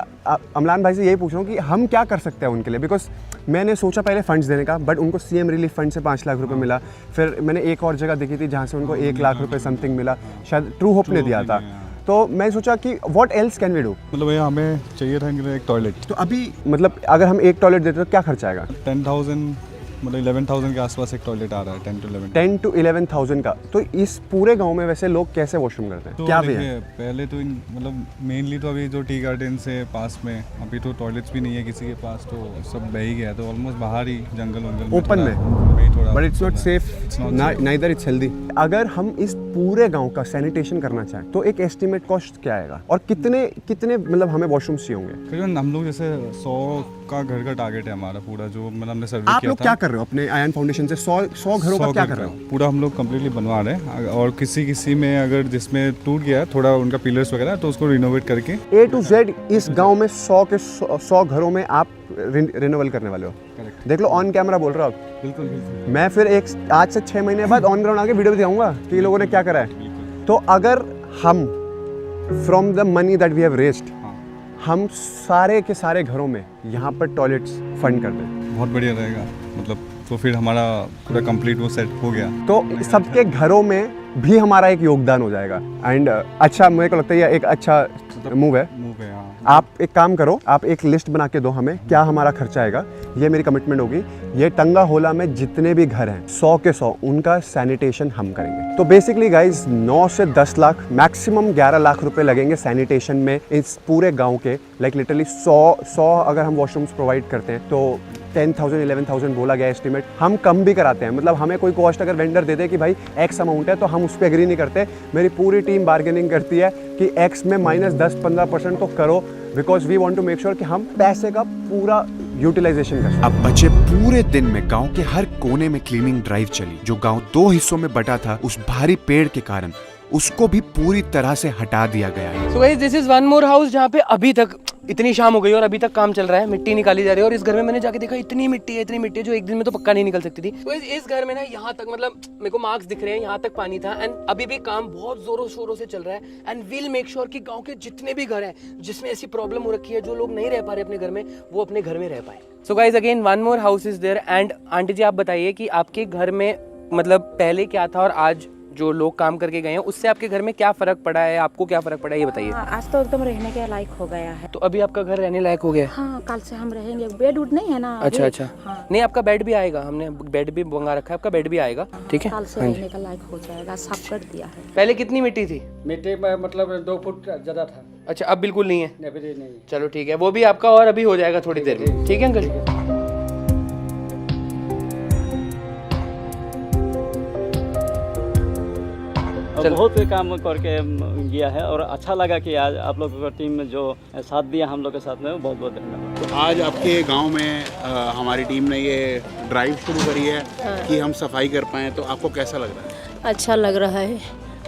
Speaker 5: अमलान भाई से यही पूछ रहा हूँ कि हम क्या कर सकते हैं उनके लिए, बिकॉज मैंने सोचा पहले फंड्स देने का, बट उनको सीएम रिलीफ फंड से 5 लाख रुपए मिला। फिर मैंने एक और जगह देखी थी जहाँ से उनको 1 लाख रुपए समथिंग मिला, शायद ट्रू होप ने दिया था। तो मैं सोचा कि what else can we do, मतलब ये हमें चाहिए था कि एक टॉयलेट।
Speaker 2: तो अभी मतलब अगर हम एक टॉयलेट देते तो क्या खर्चा आएगा?
Speaker 5: 10,000 मतलब 11,000 के आसपास एक टॉयलेट आ रहा है, 10 to
Speaker 2: 11,000 का। तो इस पूरे गांव में वैसे लोग कैसे वॉशरूम करते हैं?
Speaker 5: तो
Speaker 2: क्या भी
Speaker 5: देखिए, पहले तो मतलब मेनली तो अभी जो टी गार्डन से पास में अभी तो टॉयलेट्स भी नहीं है किसी के पास, तो सब बह ही गया, तो ऑलमोस्ट बाहर ही जंगल
Speaker 2: ओपन में
Speaker 5: थोड़ा,
Speaker 2: but it's not safe, neither it's healthy. अगर हम इस पूरे गांव का सैनिटेशन करना चाहें तो एक एस्टिमेट कॉस्ट क्या आएगा और कितने मतलब हमें वॉशरूम्स चाहिए होंगे?
Speaker 5: करीबन हम लोग जैसे 100 का घर का टारगेट है हमारा पूरा, जो मतलब हमने सर्वे किया था।
Speaker 2: आप लोग क्या कर रहे हो अपने आयन फाउंडेशन से? 100 घरों का क्या कर रहे हो?
Speaker 5: पूरा हम लोग कम्प्लीटली बनवा रहे हैं, और किसी में अगर जिसमें टूट गया थोड़ा उनका पिलर्स वगैरह, तो उसको रिनोवेट करके
Speaker 2: A to Z इस गांव में 100 घरों में आप रिनोवेल करने वाले हो। देख लो, ऑन कैमरा बोल रहा हूँ।
Speaker 5: बिल्कुल बिल्कुल।
Speaker 2: मैं फिर आज से 6 महीने बाद ऑन ग्राउंड आके वीडियो दिखाऊंगा कि ये लोगों ने क्या करा है। तो अगर हम from the money that we have raised हम सारे के सारे घरों में यहाँ पर टॉयलेट्स फंड कर दें,
Speaker 5: बहुत बढ़िया रहेगा, मतलब तो फिर हमारा पूरा कंप्लीट वो सेट हो गया,
Speaker 2: तो सबके घरों में भी हमारा एक योगदान हो जाएगा। एंड अच्छा, मेरे को लगता है ये एक अच्छा मूव है। आप एक काम करो, आप एक लिस्ट बना के दो हमें, क्या हमारा खर्चा आएगा। ये मेरी कमिटमेंट होगी। ये टंगा होला में जितने भी घर हैं 100 के 100 उनका सैनिटेशन हम करेंगे। तो बेसिकली गाइज 9 से 10 लाख मैक्सिमम 11 लाख रुपए लगेंगे सैनिटेशन में इस पूरे गांव के। लाइक लिटरली 100 अगर हम वॉशरूम्स प्रोवाइड करते हैं तो 10,000 11,000 बोला गया एस्टिमेट। हम कम भी कराते हैं, मतलब हमें कोई कॉस्ट अगर वेंडर दे दे कि भाई एक्स अमाउंट है तो हम उस पर एग्री नहीं करते। मेरी पूरी टीम बार्गेनिंग करती है कि एक्स में -10-15% तो करो, because we want to make sure कि हम पैसे का पूरा यूटिलाइजेशन कर।
Speaker 1: अब बचे पूरे दिन में गांव के हर कोने में क्लीनिंग ड्राइव चली। जो गांव 2 हिस्सों में बटा था उस भारी पेड़ के कारण उसको भी पूरी तरह से हटा दिया गया है।
Speaker 11: So guys, this is one more house जहाँ पे अभी तक इतनी शाम हो गई और अभी तक काम चल रहा है, मिट्टी निकाली जा रही है। और इस घर में मैंने जाके देखा इतनी मिट्टी है जो एक दिन में तो पक्का नहीं निकल सकती थी। तो इस घर में ना यहाँ तक मतलब मेरे को मार्क्स दिख रहे हैं, यहाँ तक पानी था। एंड अभी भी काम बहुत जोरों शोरों से चल रहा है। एंड विल मेक श्योर कि गाँव के जितने भी घर हैं जिसमें ऐसी प्रॉब्लम हो रखी है, जो लोग नहीं रह पा रहे अपने घर में, वो अपने घर में रह पाए। So guys again one more house is there. And aunty ji आप बताइए कि आपके घर में मतलब पहले क्या था और आज जो लोग काम करके गए हैं उससे आपके घर में क्या फर्क पड़ा है, आपको क्या फर्क पड़ा है ये बताइए।
Speaker 10: आज तो एकदम रहने के लायक हो गया है।
Speaker 11: तो अभी आपका घर रहने लायक हो गया है?
Speaker 10: हाँ, कल से हम रहेंगे। बेड उड नहीं है ना?
Speaker 11: अच्छा। हाँ। नहीं, आपका बेड भी आएगा, हमने बेड भी मंगा रखा है, आपका बेड भी आएगा, ठीक है?
Speaker 10: कल से रहने का लायक हो जाएगा, साफ कर दिया है।
Speaker 11: पहले कितनी मिट्टी थी?
Speaker 6: मिट्टी मतलब 2 फुट ज़्यादा था।
Speaker 11: अच्छा, अब बिल्कुल नहीं है?
Speaker 6: नहीं।
Speaker 11: चलो ठीक है, वो भी आपका और अभी हो जाएगा थोड़ी देर में, ठीक है अंकल?
Speaker 4: बहुत ही काम करके गया है और अच्छा लगा कि आज आप लोगों का टीम में जो साथ दिया हम लोग के साथ में, बहुत बहुत धन्यवाद।
Speaker 12: तो आज आपके गांव में हमारी टीम ने ये ड्राइव शुरू करी है कि हम सफाई कर पाएँ, तो आपको कैसा लग रहा है?
Speaker 10: अच्छा लग रहा है,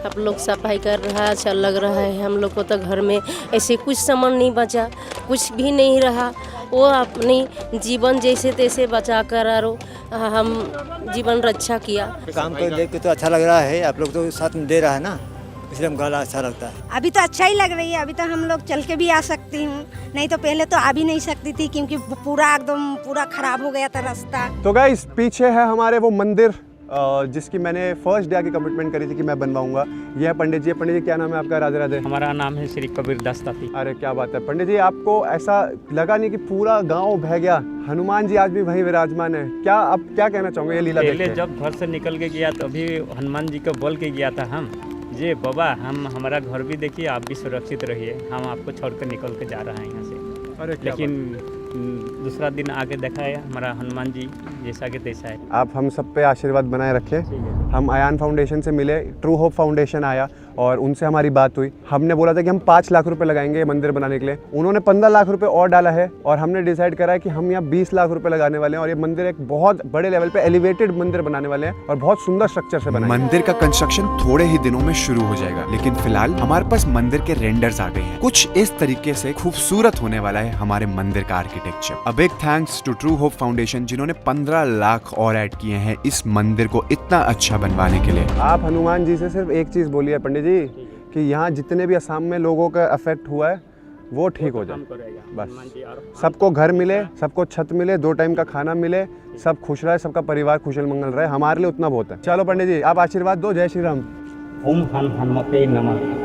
Speaker 10: आप लोग सफाई कर रहा है, अच्छा लग रहा है। हम लोग को तो घर में ऐसे कुछ सामान नहीं बचा, कुछ भी नहीं रहा। वो अपनी जीवन जैसे तैसे बचा कर और हम जीवन रक्षा किया।
Speaker 4: काम को देख के तो अच्छा लग रहा है, आप लोग तो साथ में दे रहा है ना, इसलिए हमको अच्छा लगता है।
Speaker 10: अभी तो अच्छा ही लग रही है। अभी तो हम लोग चल के भी आ सकती हूँ, नहीं तो पहले तो आ भी नहीं सकती थी क्योंकि पूरा खराब हो गया था रास्ता।
Speaker 2: तो गाइस पीछे है हमारे वो मंदिर जिसकी मैंने फर्स्ट डे की कमिटमेंट करी थी कि मैं बनवाऊंगा। ये है पंडित जी। पंडित जी क्या नाम है आपका? राधे राधे।
Speaker 7: हमारा नाम है श्री कबीर दास ताती।
Speaker 2: अरे क्या बात है पंडित जी, आपको ऐसा लगा नहीं कि पूरा गांव बह गया? हनुमान जी आज भी वही विराजमान है। क्या आप क्या कहना चाहोगे ये लीला देख के?
Speaker 7: पहले जब घर से निकल के गया तभी हनुमान जी को बोल के गया था हम, जे बाबा हम हमारा घर भी देखिए, आप भी सुरक्षित रहिए, हम आपको छोड़ कर निकल के जा रहे हैं यहाँ से।
Speaker 2: अरे
Speaker 7: लेकिन दूसरा दिन आके देखा है हमारा हनुमान जी जैसा कि तैसा है।
Speaker 2: आप हम सब पे आशीर्वाद बनाए रखें। हम अयान फाउंडेशन से मिले, ट्रू होप फाउंडेशन आया और उनसे हमारी बात हुई। हमने बोला था कि हम 5 लाख रुपए लगाएंगे मंदिर बनाने के लिए। उन्होंने 15 लाख रुपए और डाला है और हमने डिसाइड करा है कि हम यहाँ 20 लाख रुपए लगाने वाले हैं और ये मंदिर एक बहुत बड़े लेवल पे एलिवेटेड मंदिर बनाने वाले हैं और बहुत सुंदर स्ट्रक्चर से बनाएंगे।
Speaker 1: मंदिर का कंस्ट्रक्शन थोड़े ही दिनों में शुरू हो जाएगा, लेकिन फिलहाल हमारे पास मंदिर के रेंडर्स आ गए हैं। कुछ इस तरीके से खूबसूरत होने वाला है हमारे मंदिर का architecture. A big thanks to true hope foundation जिन्होंने 15 लाख और ऐड किए हैं इस मंदिर को इतना अच्छा बनवाने के लिए।
Speaker 2: आप हनुमान जी से सिर्फ एक चीज बोलिए पंडित जी कि यहाँ जितने भी असम में लोगों का अफेक्ट हुआ है वो ठीक हो जाए, बस सबको घर मिले, सबको छत मिले, 2 टाइम का खाना मिले, सब खुश रहे, सबका परिवार खुशल मंगल रहे, हमारे लिए उतना बहुत है। चलो पंडित जी आप आशीर्वाद दो। जय श्री राम।
Speaker 7: ओम हनुमते नमः।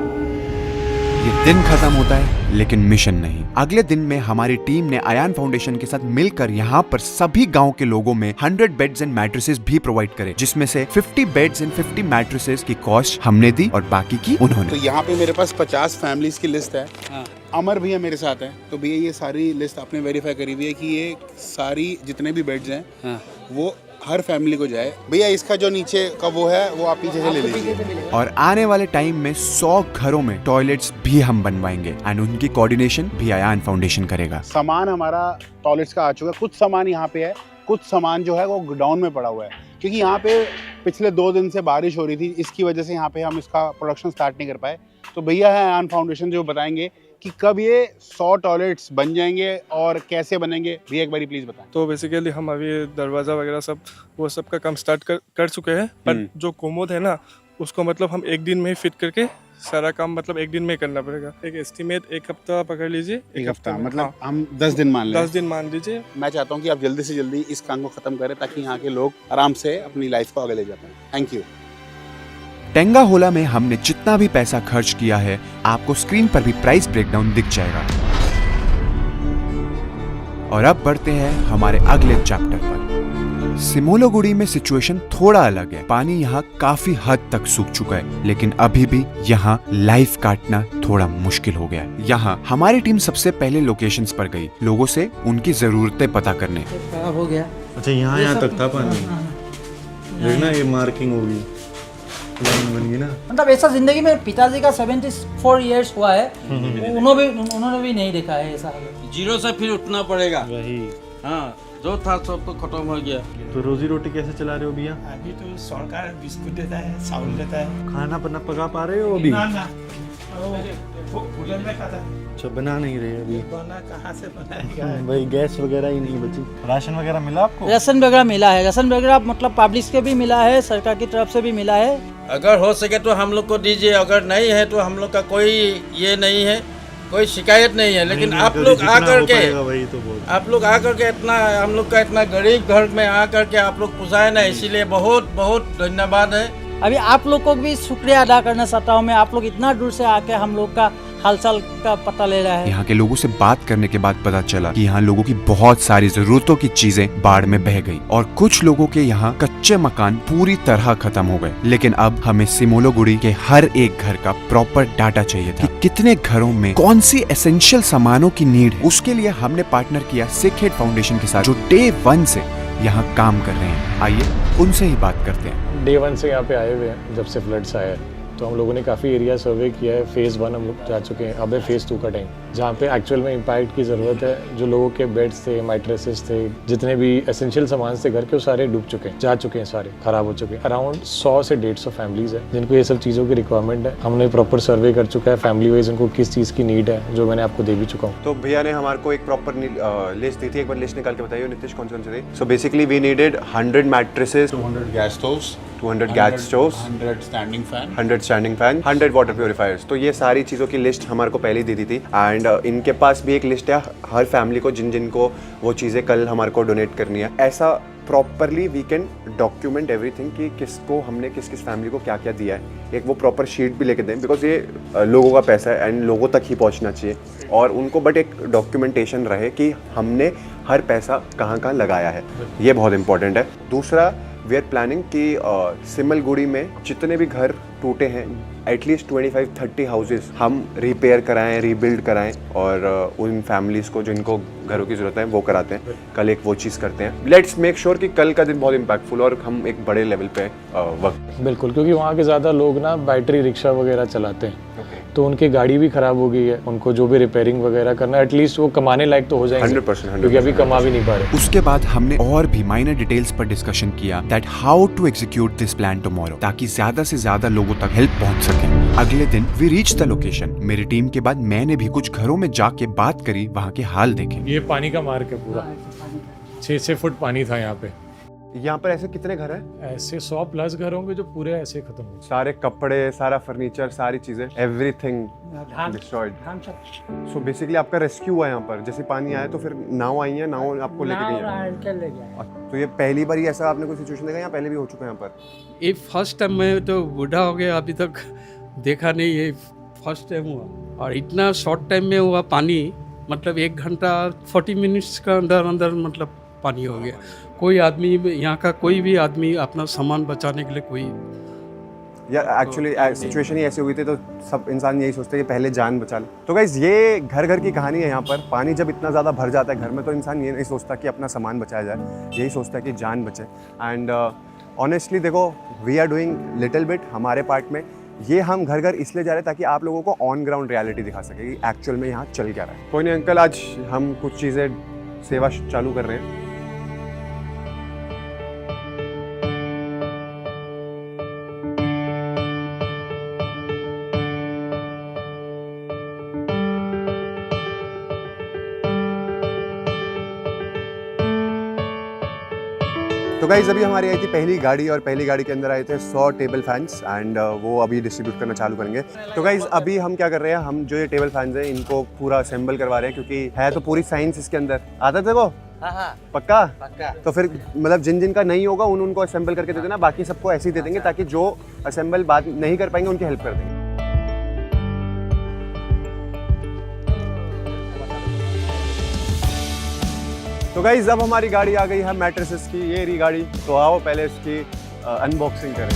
Speaker 1: ये दिन खत्म होता है लेकिन मिशन नहीं। अगले दिन में हमारी टीम ने अयान फाउंडेशन के साथ मिलकर यहाँ पर सभी गांव के लोगों में 100 बेड्स एंड मैट्रेसेस भी प्रोवाइड करे, जिसमें से 50 बेड्स एंड 50 मैट्रेसेस की कॉस्ट हमने दी और बाकी की उन्होंने।
Speaker 12: तो यहाँ पे मेरे पास 50 फैमिलीज की लिस्ट है। अमर भैया मेरे साथ है, तो भैया ये सारी लिस्ट आपने वेरीफाई करी हुई है कि ये सारी जितने भी बेड्स हैं वो हर फैमिली को जाए। भैया इसका जो नीचे का वो है वो आप पीछे से ले लीजिए।
Speaker 1: और आने वाले टाइम में 100 घरों में टॉयलेट्स भी हम बनवाएंगे एंड उनकी कोऑर्डिनेशन भी अयान फाउंडेशन करेगा।
Speaker 12: सामान हमारा टॉयलेट्स का आ चुका है, कुछ सामान यहाँ पे है, कुछ सामान जो है वो गोडाउन में पड़ा हुआ है, क्योंकि यहाँ पे पिछले 2 दिन से बारिश हो रही थी, इसकी वजह से यहाँ पे हम इसका प्रोडक्शन स्टार्ट नहीं कर पाए। तो भैया है आन फाउंडेशन जो बताएंगे कि कब ये 100 टॉयलेट्स बन जाएंगे और कैसे बनेंगे, भैया एक बारी प्लीज बताएं।
Speaker 13: तो बेसिकली हम अभी दरवाज़ा वगैरह सब वो सब का काम स्टार्ट कर चुके हैं, पर जो कोमोड है ना उसको मतलब हम 1 दिन में ही फिट करके सारा काम मतलब 1 दिन में ही करना पड़ेगा। एक एस्टिमेट 1 हफ्ता पकड़ लीजिए।
Speaker 12: 1 हफ्ता मतलब हम 10 दिन मान लें।
Speaker 13: 10 दिन मान लीजिए।
Speaker 12: मैं चाहता हूँ कि आप जल्दी से जल्दी इस काम को खत्म करें ताकि यहाँ के लोग आराम से अपनी लाइफ को आगे ले जा पाएं। Thank you.
Speaker 1: टेंगाहोला में हमने जितना भी पैसा खर्च किया है आपको स्क्रीन पर भी प्राइस ब्रेकडाउन दिख जाएगा। और अब बढ़ते हैं हमारे अगले चैप्टर पर। सिमोलोगुड़ी में सिचुएशन थोड़ा अलग है। पानी यहाँ काफी हद तक सूख चुका है, लेकिन अभी भी यहाँ लाइफ काटना थोड़ा मुश्किल हो गया है। यहाँ हमारी टीम सबसे पहले लोकेशंस पर गई, लोगों से उनकी जरूरतें पता करने।
Speaker 6: खराब हो गया।
Speaker 8: अच्छा यहाँ तक था पानी, देखना ये मार्किंग होगी, लाइन बन गई ना।
Speaker 6: मतलब ऐसा जिंदगी में पिताजी का 74 इयर्स हुआ है, उन्होंने भी नहीं देखा है ऐसा।
Speaker 9: 0 से फिर उठना पड़ेगा।
Speaker 8: वही
Speaker 9: हाँ, जो था सब तो खत्म हो गया।
Speaker 8: तो रोजी रोटी कैसे चला रहे हो भैया?
Speaker 14: अभी तो सरकार बिस्कुट देता है, चावल देता है।
Speaker 8: खाना पना पका पा रहे हो अभी?
Speaker 14: ना होटल में खाता है।
Speaker 8: अच्छा बना नहीं रहे अभी?
Speaker 14: बना कहाँ से बनाएगा?
Speaker 8: भाई गैस वगैरह ही नहीं बची। राशन वगैरह मिला आपको?
Speaker 6: राशन वगैरह मिला है, राशन वगैरह मतलब पब्लिक से भी मिला है, सरकार की तरफ से भी मिला है।
Speaker 9: अगर हो सके तो हम लोग को दीजिए, अगर नहीं है तो हम लोग का कोई ये नहीं है, कोई शिकायत नहीं है। लेकिन आप लोग आकर के इतना हम लोग का इतना गरीब घर में आकर के आप लोग पुसाए ना, इसीलिए बहुत बहुत धन्यवाद है।
Speaker 6: अभी आप लोग को भी शुक्रिया अदा करना चाहता हूँ मैं। आप लोग इतना दूर से आके हम लोग का हालचाल का पता ले रहा है।
Speaker 1: यहाँ के लोगों से बात करने के बाद पता चला कि यहाँ लोगों की बहुत सारी जरूरतों की चीजें बाढ़ में बह गई और कुछ लोगों के यहाँ कच्चे मकान पूरी तरह खत्म हो गए। लेकिन अब हमें सिमोलोगुड़ी के हर एक घर का प्रॉपर डाटा चाहिए था कि कितने घरों में कौन सी एसेंशियल सामानों की नीड है। उसके लिए हमने पार्टनर किया सिक हेड फाउंडेशन के साथ, जो डे 1 से यहाँ काम कर रहे हैं। आइए उनसे ही बात करते हैं।
Speaker 15: डे 1 से यहाँ पे आए हुए हैं जब से फ्लड्स आया है, तो हम लोगों ने काफ़ी एरिया सर्वे किया है। फेज़ 1 हम लोग जा चुके हैं, अब है फेज़ 2 का टाइम, जहाँ पे एक्चुअल में इम्पैक्ट की ज़रूरत है। जो लोगों के बेड्स थे, मैट्रेसेस थे, जितने भी एसेंशियल सामान थे घर के, वो सारे डूब चुके हैं, जा चुके हैं, सारे ख़राब हो चुके हैं। अराउंड 100 से 150 फैमिलीज़ है जिनको ये सब चीज़ों की रिक्वायरमेंट है। हमने प्रॉपर सर्वे कर चुका है फैमिली वाइज उनको किस चीज़ की नीड है, जो मैंने आपको दे भी चुका हूँ।
Speaker 2: तो भैया ने हमारे को एक प्रॉपर लिस्ट दी थी, एक बार लिस्ट निकाल के बताइए नितिश, कौन कौन से थे? So basically we needed 100 mattresses,
Speaker 12: 200 gas stoves,
Speaker 2: 200 gas stoves,
Speaker 12: 100 standing fan,
Speaker 2: 100 standing fan, 100 water purifiers. तो ये सारी चीज़ों की लिस्ट हमारे को पहले दी थी एंड इनके पास भी एक लिस्ट है हर फैमिली को जिन को वो चीज़ें कल हमारे को डोनेट करनी है। ऐसा properly we can document everything कि किसको हमने किस किस फैमिली को क्या क्या दिया है। एक वो प्रॉपर शीट भी लेके दें, बिकॉज ये लोगों का पैसा है एंड लोगों तक ही पहुंचना चाहिए और उनको बट एक डॉक्यूमेंटेशन रहे कि हमने हर पैसा कहाँ कहाँ लगाया है। ये बहुत इंपॉर्टेंट है। दूसरा, वी आर प्लानिंग कि सिमलगुड़ी में जितने भी घर टूटे हैं एटलीस्ट 25-30 हाउसेस हम रिपेयर कराएं, रीबिल्ड कराएं और उन फैमिलीज़ को जिनको घरों की ज़रूरत है वो कराते हैं। कल एक वो चीज़ करते हैं। लेट्स मेक श्योर कि कल का दिन बहुत इम्पैक्टफुल और हम एक बड़े लेवल पे वर्क।
Speaker 15: बिल्कुल, क्योंकि वहाँ के ज़्यादा लोग ना बैटरी रिक्शा वगैरह चलाते हैं, तो उनकी गाड़ी भी ख़राब हो गई है। उनको जो भी रिपेयरिंग वगैरह करना, एटलीस्ट वो कमाने लायक तो हो जाएंगे
Speaker 2: 100%,
Speaker 15: क्योंकि अभी कमा भी नहीं पा रहे।
Speaker 1: उसके बाद हमने और भी माइनर डिटेल्स पर डिस्कशन किया that how to execute this plan tomorrow, ताकि ज्यादा से ज्यादा लोगों तक हेल्प पहुंच सके। अगले दिन वी रीच द लोकेशन। मेरी टीम के बाद मैंने भी कुछ घरों में जाके बात करी, वहाँ के हाल देखे।
Speaker 13: ये पानी का मार्ग है पूरा, 6 फुट पानी था यहाँ पे।
Speaker 2: यहाँ पर ऐसे कितने घर हैं?
Speaker 13: ऐसे 100+ घर होंगे जो पूरे ऐसे खत्म हो।
Speaker 2: सारे कपड़े, सारा फर्नीचर, सारी चीजें, एवरीथिंग डिस्ट्रॉयड। सो बेसिकली आपका रेस्क्यू हुआ यहाँ पर, जैसे पानी आया तो फिर नाव आई है, नाव आपको लेके गई। तो ये पहली बार ही ऐसा आपने कोई सिचुएशन देखा या पहले भी हो चुका है यहाँ पर?
Speaker 16: ये फर्स्ट टाइम, मैं तो बूढ़ा हो गया, अभी तक देखा नहीं, ये फर्स्ट टाइम हुआ। और इतना शॉर्ट टाइम में हुआ पानी, मतलब 1 घंटा 40 मिनट्स का अंदर मतलब पानी हो गया। कोई आदमी, यहाँ का कोई भी आदमी अपना सामान बचाने के लिए कोई,
Speaker 2: या एक्चुअली सिचुएशन ही ऐसी हुई थी तो सब इंसान यही सोचते हैं कि पहले जान बचा ले। तो गाइस ये घर घर की कहानी है। यहाँ पर पानी जब इतना ज़्यादा भर जाता है घर में तो इंसान ये नहीं सोचता कि अपना सामान बचाया जाए, यही सोचता है कि जान बचे। एंड ऑनेस्टली देखो, we are doing little bit हमारे पार्ट में। ये हम घर घर इसलिए जा रहे हैं ताकि आप लोगों को ऑन ग्राउंड रियलिटी दिखा सके कि एक्चुअल में यहाँ चल क्या रहा है। कोई नहीं अंकल, आज हम कुछ चीज़ें सेवा चालू कर रहे हैं। तो गाइस अभी हमारी आई थी पहली गाड़ी और पहली गाड़ी के अंदर आए थे 100 टेबल फैंस एंड वो अभी डिस्ट्रीब्यूट करना चालू करेंगे। तो गाइस अभी हम क्या कर रहे हैं, हम जो ये टेबल फैंस हैं इनको पूरा असेंबल करवा रहे हैं क्योंकि है तो पूरी साइंस इसके अंदर। आता थे वो पक्का? तो फिर मतलब जिन जिन का नहीं होगा उनको असेंबल करके दे देना, बाकी सबको ऐसे ही दे देंगे ताकि जो असेंबल बात नहीं कर पाएंगे उनकी हेल्प कर देंगे। तो गाइस अब हमारी गाड़ी आ गई है मैट्रेसेस की, ये रही गाड़ी। तो आओ पहले इसकी अनबॉक्सिंग करें।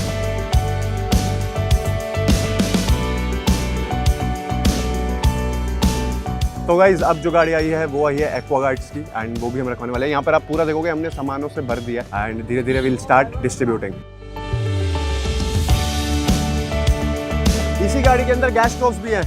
Speaker 2: तो गाइस अब जो गाड़ी आई है वो आई है एक्वागार्ड्स की एंड वो भी हम रखवाने वाले हैं। यहाँ पर आप पूरा देखोगे हमने सामानों से भर दिया एंड धीरे धीरे विल स्टार्ट डिस्ट्रीब्यूटिंग। इसी गाड़ी के अंदर गैस स्टोव्स भी हैं।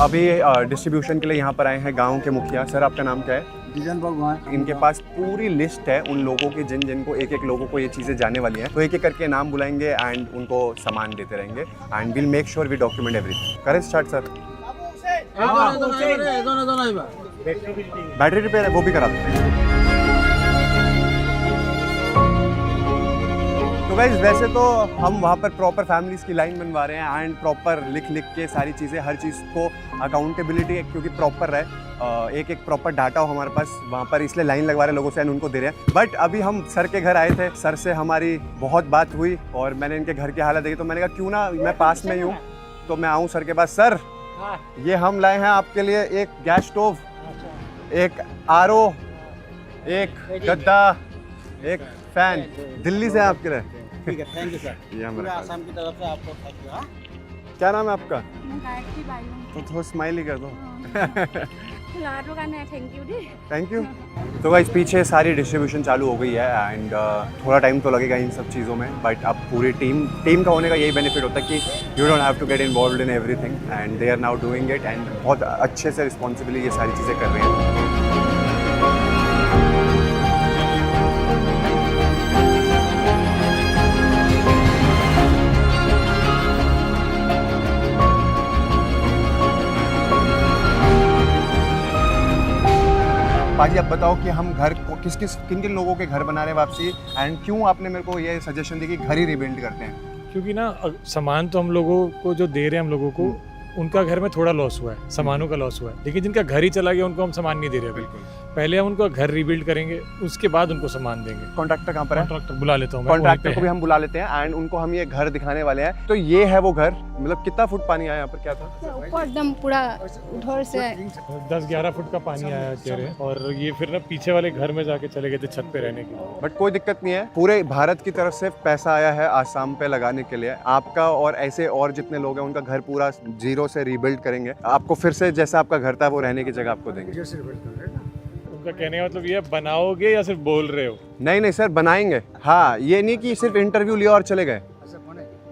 Speaker 2: अभी डिस्ट्रीब्यूशन के लिए यहाँ पर आए हैं गांव के मुखिया। सर आपका नाम क्या है?
Speaker 4: डिजन भगवान।
Speaker 2: इनके पास पूरी लिस्ट है उन लोगों की जिन जिन को एक एक लोगों को ये चीज़ें जाने वाली हैं। तो एक एक करके नाम बुलाएंगे एंड उनको सामान देते रहेंगे and will make sure we document everything. करें स्टार्ट सर। बैटरी रिपेयर है वो भी करा देते। तो गाइस वैसे तो हम वहाँ पर प्रॉपर फैमिलीज़ की लाइन बनवा रहे हैं एंड प्रॉपर लिख लिख के सारी चीज़ें, हर चीज़ को अकाउंटेबिलिटी क्योंकि प्रॉपर रहे, एक एक प्रॉपर डाटा हो हमारे पास वहाँ पर, इसलिए लाइन लगवा रहे लोगों से एंड उनको दे रहे हैं। बट अभी हम सर के घर आए थे, सर से हमारी बहुत बात हुई और मैंने इनके घर की हालत देखी तो मैंने कहा क्यों ना मैं पास में ही हूँ तो मैं आऊँ सर के पास। सर ये हम लाए हैं आपके लिए एक गैस स्टोव, एक RO, एक गद्दा, एक फैन, दिल्ली से आपके लिए।
Speaker 6: ठीक है, थैंक यू सर।
Speaker 2: ये
Speaker 6: पूरे आसाम की तरफ से आपको थैंक यू।
Speaker 2: क्या नाम है आपका? तो थोड़ा स्माइल ही कर दो।
Speaker 17: Thank you.
Speaker 2: Thank you. तो गाइस पीछे सारी डिस्ट्रीब्यूशन चालू हो गई है एंड थोड़ा टाइम तो लगेगा इन सब चीज़ों में, बट अब पूरी टीम का होने का यही बेनिफिट होता है कि you don't have to get involved in everything and they are now doing it and बहुत अच्छे से रिस्पॉन्सिबली ये सारी चीज़ें कर रहे हैं। पाजी अब बताओ कि हम घर को किन किन लोगों के घर बना रहे हैं वापसी एंड क्यों आपने मेरे को ये सजेशन दी कि घर ही रिबिल्ड करते हैं?
Speaker 15: क्योंकि ना सामान तो हम लोगों को जो दे रहे हैं हम लोगों को उनका घर में थोड़ा लॉस हुआ है, सामानों का लॉस हुआ है, लेकिन जिनका घर ही चला गया उनको हम सामान नहीं दे रहे। बिल्कुल पहले हम उनको घर रीबिल्ड करेंगे उसके बाद उनको सामान देंगे।
Speaker 2: कॉन्ट्रैक्टर कहाँ पर है?
Speaker 15: कॉन्ट्रैक्टर बुला लेता हूँ,
Speaker 2: कॉन्ट्रैक्टर को भी हम बुला लेते हैं एंड उनको हम ये घर दिखाने वाले हैं। तो ये है वो घर, मतलब कितना फुट पानी आया यहाँ पर? क्या था
Speaker 17: ऊपर एकदम पूरा उधर से
Speaker 15: 10-11 फुट का पानी आया कह रहे हैं और ये फिर ना पीछे वाले घर में जाके चले गए थे छत पे रहने के लिए।
Speaker 2: बट कोई दिक्कत नहीं है, पूरे भारत की तरफ से पैसा आया है आसाम पे लगाने के लिए। आपका और ऐसे और जितने लोग हैं उनका घर पूरा जीरो से रीबिल्ड करेंगे, आपको फिर से जैसा आपका घर था वो रहने की जगह आपको देंगे।
Speaker 15: उनका कहने का मतलब ये बनाओगे या सिर्फ बोल रहे हो?
Speaker 2: नहीं सर बनाएंगे। हाँ ये नहीं कि सिर्फ इंटरव्यू लिया और चले गए,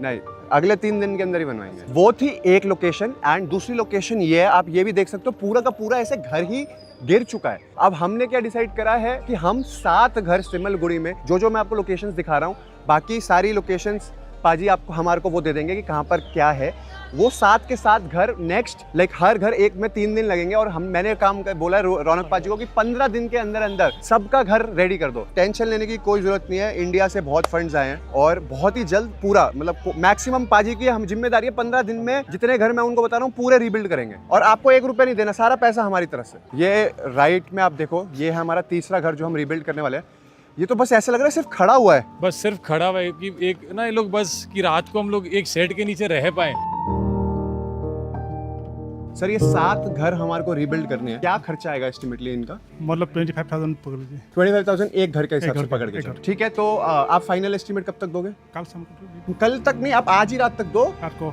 Speaker 2: नहीं, अगले 3 दिन के अंदर ही बनवाएंगे। वो थी एक लोकेशन एंड दूसरी लोकेशन ये है, आप ये भी देख सकते हो पूरा का पूरा ऐसे घर ही गिर चुका है। अब हमने क्या डिसाइड करा है कि हम 7 घर सिमलगुड़ी में, जो मैं आपको लोकेशंस दिखा रहा हूँ, बाकी सारी लोकेशंस पाजी आपको हमारे को वो दे देंगे कि कहाँ पर क्या है। वो 7 के 7 घर नेक्स्ट लाइक हर घर एक में 3 दिन लगेंगे और मैंने काम बोला है रौनक पाजी को कि 15 दिन के अंदर अंदर सबका घर रेडी कर दो। टेंशन लेने की कोई जरूरत नहीं है, इंडिया से बहुत फंड्स आए हैं और बहुत ही जल्द पूरा मतलब मैक्सिमम पाजी की हम जिम्मेदारी है 15 दिन में जितने घर मैं उनको बता रहा हूँ पूरे रीबिल्ड करेंगे और आपको 1 रुपया नहीं देना, सारा पैसा हमारी तरफ से। ये राइट में आप देखो, ये है हमारा तीसरा घर जो हम रीबिल्ड करने वाले हैं। ये तो बस ऐसा लग रहा है सिर्फ खड़ा हुआ है,
Speaker 15: बस सिर्फ खड़ा हुआ है कि एक ना ये लोग बस कि रात को हम लोग एक शेड के नीचे रह पाए।
Speaker 2: सर ये 7 घर हमारे को रीबिल्ड करने हैं, क्या खर्चा आएगा एस्टिमेटली इनका?
Speaker 18: मतलब 25,000 पकड़ लीजिए।
Speaker 2: 25,000 एक घर के हिसाब से पकड़ के चलो, ठीक है। तो आप फाइनल एस्टिमेट कब तक दोगे? कल तक नहीं, आप आज ही रात तक दो,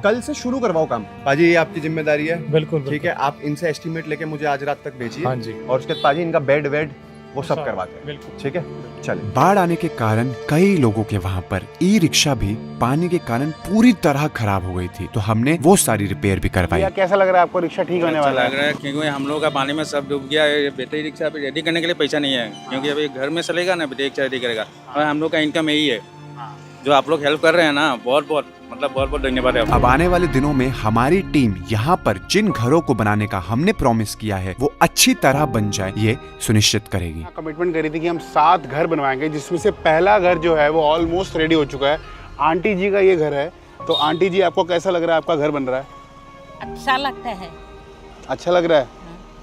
Speaker 2: कल से शुरू करवाओ काम। पाजी ये आपकी जिम्मेदारी है।
Speaker 15: बिल्कुल
Speaker 2: ठीक है, आप इनसे एस्टिमेट लेके मुझे आज रात तक भेजिए।
Speaker 15: हाँ जी।
Speaker 2: और उसके बाद पाजी इनका बेड वेड वो सब करवाते हैं, ठीक है। चलिए।
Speaker 1: बाढ़ आने के कारण कई लोगों के वहाँ पर ई-रिक्शा भी पानी के कारण पूरी तरह खराब हो गई थी, तो हमने वो सारी रिपेयर भी करवाई।
Speaker 2: कैसा लग रहा है आपको? रिक्शा ठीक होने वाला
Speaker 19: लग रहा है क्योंकि हम लोग का पानी में सब डूब गया है। बैटरी रिक्शा पे रेडी करने के लिए पैसा नहीं है क्योंकि अभी घर में चलेगा ना, बैटरी रिक्शा रेडी करेगा और हम लोग का इनकम यही है। जो आप लोग हेल्प कर रहे हैं ना, बहुत बहुत मतलब बहुत बहुत धन्यवाद है
Speaker 1: अब आने वाले दिनों में हमारी टीम यहाँ पर जिन घरों को बनाने का हमने प्रॉमिस किया है वो अच्छी तरह बन जाए, ये सुनिश्चित करेगी।
Speaker 12: कमिटमेंट करी थी कि हम 7 घर बनवाएंगे, जिसमें से पहला घर जो है वो ऑलमोस्ट रेडी हो चुका है। आंटी जी का ये घर है। तो आंटी जी, आपको कैसा लग रहा है आपका घर बन रहा है?
Speaker 20: अच्छा लगता है।
Speaker 12: अच्छा लग रहा है।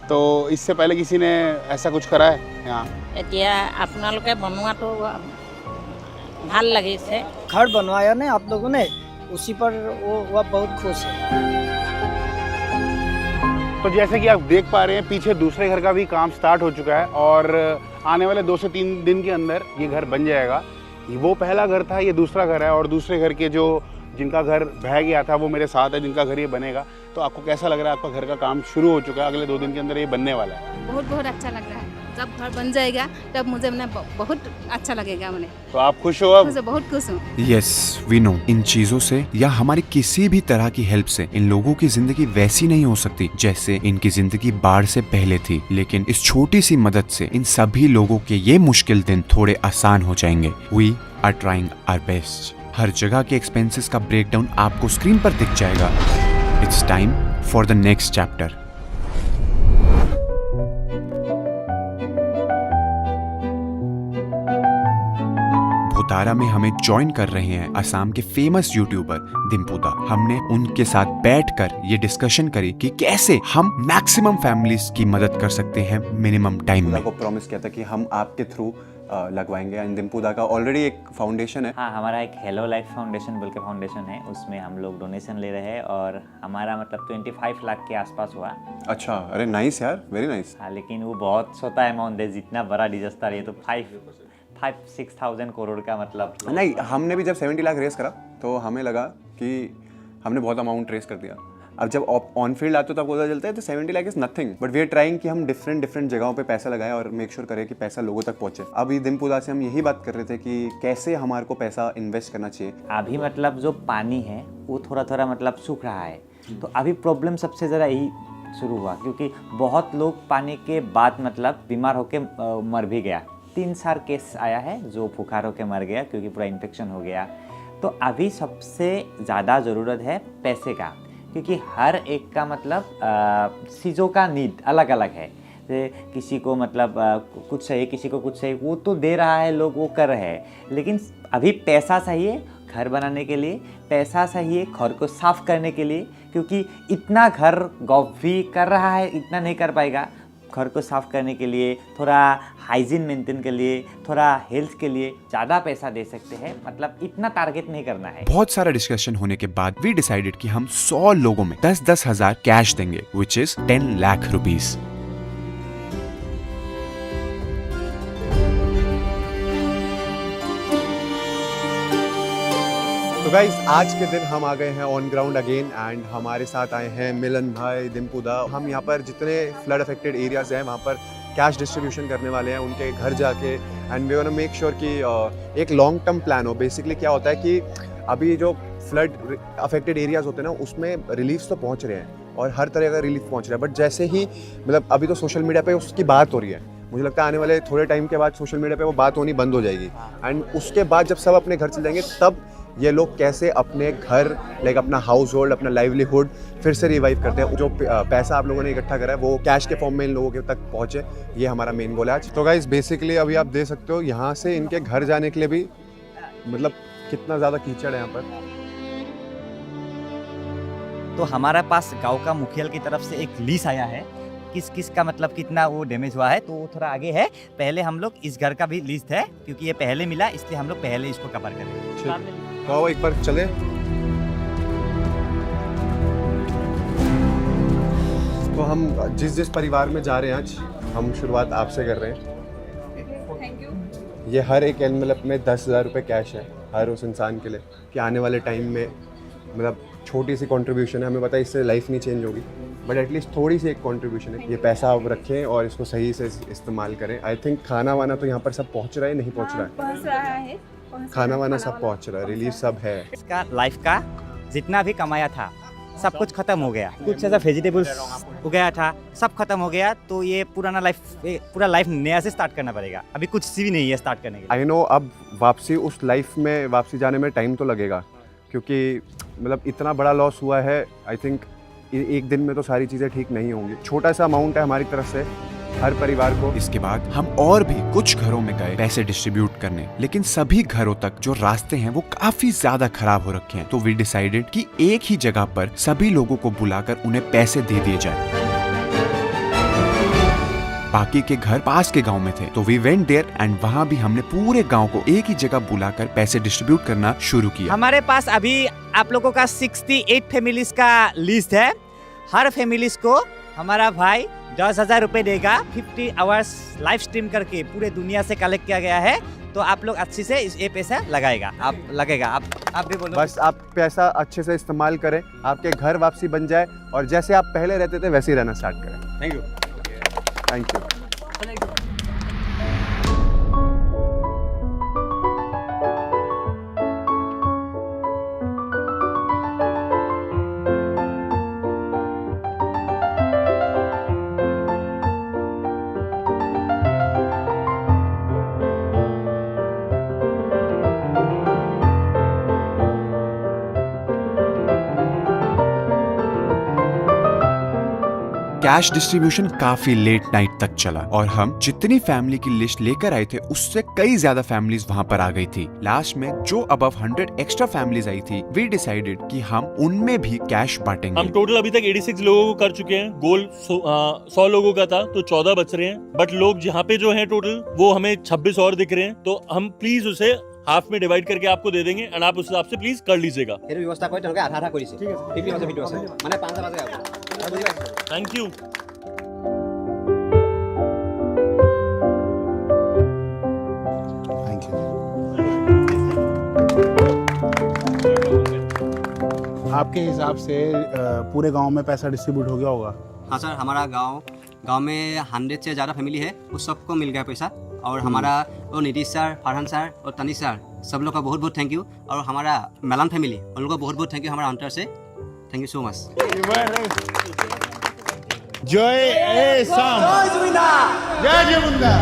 Speaker 12: तो इससे पहले किसी ने ऐसा कुछ करा है यहाँ?
Speaker 20: এতিয়া আপোনালোকে বনোৱাটো ভাল লাগিছে।
Speaker 6: घर बनवाया ना आप लोगों ने, उसी पर वो बहुत खुश है।
Speaker 12: तो जैसे कि आप देख पा रहे हैं पीछे दूसरे घर का भी काम स्टार्ट हो चुका है और आने वाले 2 से 3 दिन के अंदर ये घर बन जाएगा। वो पहला घर था, ये दूसरा घर है और दूसरे घर के जो जिनका घर बह गया था वो मेरे साथ है, जिनका घर ये बनेगा। तो आपको कैसा लग रहा है? आपका घर का काम शुरू हो चुका है, अगले 2 दिन के अंदर ये बनने वाला है।
Speaker 17: बहुत बहुत अच्छा लग रहा है। जब घर बन जाएगा तब मुझे बहुत अच्छा लगेगा। मैंने
Speaker 12: तो आप खुश हो? अब
Speaker 17: मुझे बहुत खुश हूँ।
Speaker 1: यस वी नो, इन चीजों से या हमारी किसी भी तरह की हेल्प से इन लोगों की जिंदगी वैसी नहीं हो सकती जैसे इनकी जिंदगी बाढ़ से पहले थी, लेकिन इस छोटी सी मदद से इन सभी लोगों के ये मुश्किल दिन थोड़े आसान हो जाएंगे। We are trying our best. हर जगह के एक्सपेंसेस का ब्रेकडाउन आपको स्क्रीन पर दिख जाएगा। It's time for the next chapter. भोतारा में हमें ज्वाइन कर रहे हैं असम के फेमस यूट्यूबर दिम्पुदा। हमने उनके साथ बैठकर ये डिस्कशन करी कि कैसे हम मैक्सिमम फैमिलीज की मदद कर सकते हैं मिनिमम टाइम में।
Speaker 2: को प्रॉमिस किया था कि हम आपके थ्रू लगवाएंगे एंड दिम्पुदा का ऑलरेडी एक फाउंडेशन है।
Speaker 21: हाँ, हमारा एक हेलो लाइफ फाउंडेशन बोल के फाउंडेशन है, उसमें हम लोग डोनेशन ले रहे हैं और हमारा मतलब 25 लाख के आसपास हुआ।
Speaker 2: अच्छा, अरे नाइस यार, वेरी नाइस।
Speaker 21: हाँ, लेकिन वो बहुत छोटा अमाउंट है, जितना बड़ा डिजास्टर है तो 5-6,000 करोड़ का मतलब।
Speaker 2: नहीं, हमने भी जब 70 लाख रेस करा तो हमें लगा कि हमने बहुत अमाउंट रेस कर दिया। अब जब ऑन फील्ड आते हो तो आपको पता चलता है तो 70 lakh is nothing, but we are trying कि हम डिफरेंट जगहों पे पैसा लगाएं और मेक श्योर करें कि पैसा लोगों तक पहुंचे। अब ये दिम्पुदा से हम यही बात कर रहे थे कि कैसे हमारे को पैसा इन्वेस्ट करना चाहिए।
Speaker 21: अभी मतलब जो पानी है वो थोड़ा मतलब सूख रहा है, तो अभी प्रॉब्लम सबसे ज़्यादा यही शुरू हुआ क्योंकि बहुत लोग पानी के बाद मतलब बीमार होकर मर भी गया। 3-4 केस आया है जो बुखार होकर मर गया क्योंकि पूरा इन्फेक्शन हो गया। तो अभी सबसे ज़्यादा ज़रूरत है पैसे का, क्योंकि हर एक का मतलब चीज़ों का नीड अलग अलग है। किसी को मतलब कुछ चाहिए, किसी को कुछ चाहिए, वो तो दे रहा है, लोग वो कर रहे हैं, लेकिन अभी पैसा चाहिए घर बनाने के लिए, पैसा चाहिए घर को साफ करने के लिए, क्योंकि इतना घर गॉव भी कर रहा है, इतना नहीं कर पाएगा। घर को साफ करने के लिए, थोड़ा हाइजीन मेंटेन के लिए, थोड़ा हेल्थ के लिए ज़्यादा पैसा दे सकते हैं, मतलब इतना टारगेट नहीं करना है।
Speaker 1: बहुत सारा डिस्कशन होने के बाद वी डिसाइडेड कि हम 100 लोगों में 10-10 हजार कैश देंगे, विच इज 10 लाख रुपीस।
Speaker 2: तो गाइस, आज के दिन हम आ गए हैं ऑन ग्राउंड अगेन एंड हमारे साथ आए हैं मिलन भाई, दिम्पुदा। हम यहाँ पर जितने फ्लड अफेक्टेड एरियाज हैं वहाँ पर कैश डिस्ट्रीब्यूशन करने वाले हैं, उनके घर जाके, and we want to make sure कि एक लॉन्ग टर्म प्लान हो। बेसिकली क्या होता है कि अभी जो फ्लड अफेक्टेड एरियाज होते हैं ना, उसमें रिलीफ्स तो पहुँच रहे हैं और हर तरह का रिलीफ पहुँच रहा है, बट जैसे ही मतलब अभी तो सोशल मीडिया पे उसकी बात हो रही है, मुझे लगता है आने वाले थोड़े टाइम के बाद सोशल मीडिया पे वो बात होनी बंद हो जाएगी। एंड उसके बाद जब सब अपने घर चले जाएंगे तब ये लोग कैसे अपने घर, लाइक अपना हाउस होल्ड, अपना लाइवलीहुड फिर से रिवाइव करते हैं। जो पैसा आप लोगों ने इकट्ठा करा है वो कैश के फॉर्म में इन लोगों के तक पहुँचे, ये हमारा मेन गोल है आज। तो गाइस, बेसिकली अभी आप देख सकते हो यहाँ से इनके घर जाने के लिए भी मतलब कितना ज़्यादा कीचड़ है यहाँ पर।
Speaker 21: तो हमारे पास गांव का मुखिया की तरफ से एक लिस्ट आया है किस का मतलब कितना वो डैमेज हुआ है, तो वो थोड़ा आगे है। पहले हम लोग इस घर का भी लिस्ट है क्योंकि ये पहले मिला, इसलिए हम लोग पहले इसको कवर करेंगे।
Speaker 2: तो एक बार चले। तो हम जिस परिवार में जा रहे हैं आज, हम शुरुआत आपसे कर रहे हैं। ये हर एक एनवेलप में 10,000 रुपये कैश है हर उस इंसान के लिए कि आने वाले टाइम में मतलब छोटी सी कंट्रीब्यूशन है, हमें पता है इससे लाइफ नहीं चेंज होगी, बट एटलीस्ट थोड़ी सी एक कंट्रीब्यूशन है। ये पैसा आप रखें और इसको सही से इस्तेमाल करें। आई थिंक खाना वाना तो यहाँ पर सब पहुँच रहा है, नहीं पहुँच रहा है? खाना वाना सब पहुँच रहा है, रिलीफ सब है।
Speaker 21: इसका लाइफ का जितना भी कमाया था सब कुछ खत्म हो गया, कुछ ऐसा वेजिटेबल्स उगाया था सब खत्म हो गया, तो ये पूरा लाइफ नया से स्टार्ट करना पड़ेगा। अभी कुछ भी नहीं है स्टार्ट करने के लिए।
Speaker 2: आई नो, अब वापसी उस लाइफ में वापसी जाने में टाइम तो लगेगा क्योंकि मतलब इतना बड़ा लॉस हुआ है। आई थिंक एक दिन में तो सारी चीज़ें ठीक नहीं होंगी। छोटा सा अमाउंट है हमारी तरफ से हर परिवार को।
Speaker 1: इसके बाद हम और भी कुछ घरों में गए पैसे डिस्ट्रीब्यूट करने, लेकिन सभी घरों तक जो रास्ते हैं वो काफी ज्यादा खराब हो रखे हैं। तो वी डिसाइडेड कि एक ही जगह पर सभी लोगों को बुलाकर उन्हें पैसे दे दिए जाए। बाकी के घर पास के गांव में थे, तो वी वेंट देयर एंड वहां भी हमने पूरे गांव को एक ही जगह बुलाकर पैसे डिस्ट्रीब्यूट करना शुरू किया।
Speaker 3: हमारे पास अभी आप लोगों का 68 फैमिलीज का लिस्ट है। हर फैमिलीज को हमारा भाई 10,000 रुपए देगा। 50 आवर्स लाइव स्ट्रीम करके पूरे दुनिया से कलेक्ट किया गया है। तो आप लोग अच्छे से ये पैसा लगाएगा, आप भी बोलो।
Speaker 2: बस आप पैसा अच्छे से इस्तेमाल करें, आपके घर वापसी बन जाए और जैसे आप पहले रहते थे वैसे ही रहना स्टार्ट करें।
Speaker 11: Thank you.
Speaker 2: Thank you.
Speaker 1: Cash distribution काफी लेट नाइट तक चला और हम जितनी फैमिली की लिस्ट लेकर आए थे उससे कई ज्यादा फैमिलीज वहां पर आ गई थी। लास्ट में जो अबव 100 एक्स्ट्रा फैमिलीज आई थी, वी डिसाइडेड कि हम उनमें भी कैश बांटेंगे।
Speaker 22: हम टोटल अभी तक 86 लोगों को कर चुके हैं। गोल 100 लोगों का था तो 14 बच रहे हैं, बट लोग यहाँ पे जो है टोटल वो हमें 26 और दिख रहे हैं। तो हम प्लीज उसे हाफ में डिवाइड करके आपको दे देंगे एंड आप उस हिसाब से प्लीज कर लीजिएगा।
Speaker 11: व्यवस्था করে তেওঁলোকে আধা আধা কৰিছে। ঠিক আছে ভিডিও আছে মানে 5 বাজে।
Speaker 22: Thank you.
Speaker 12: आपके हिसाब से पूरे गांव में पैसा डिस्ट्रीब्यूट हो गया होगा?
Speaker 11: हाँ सर, हमारा गांव में 100 से ज़्यादा फैमिली है, उस सबको मिल गया पैसा। और हमारा वो नीतीश सर, फरहान सर और तनिष सर सब लोग का बहुत बहुत थैंक यू। और हमारा मेलन फैमिली उन लोगों को बहुत बहुत थैंक यू हमारा अंतर से। Thank you so much.
Speaker 12: जय जमुंदा।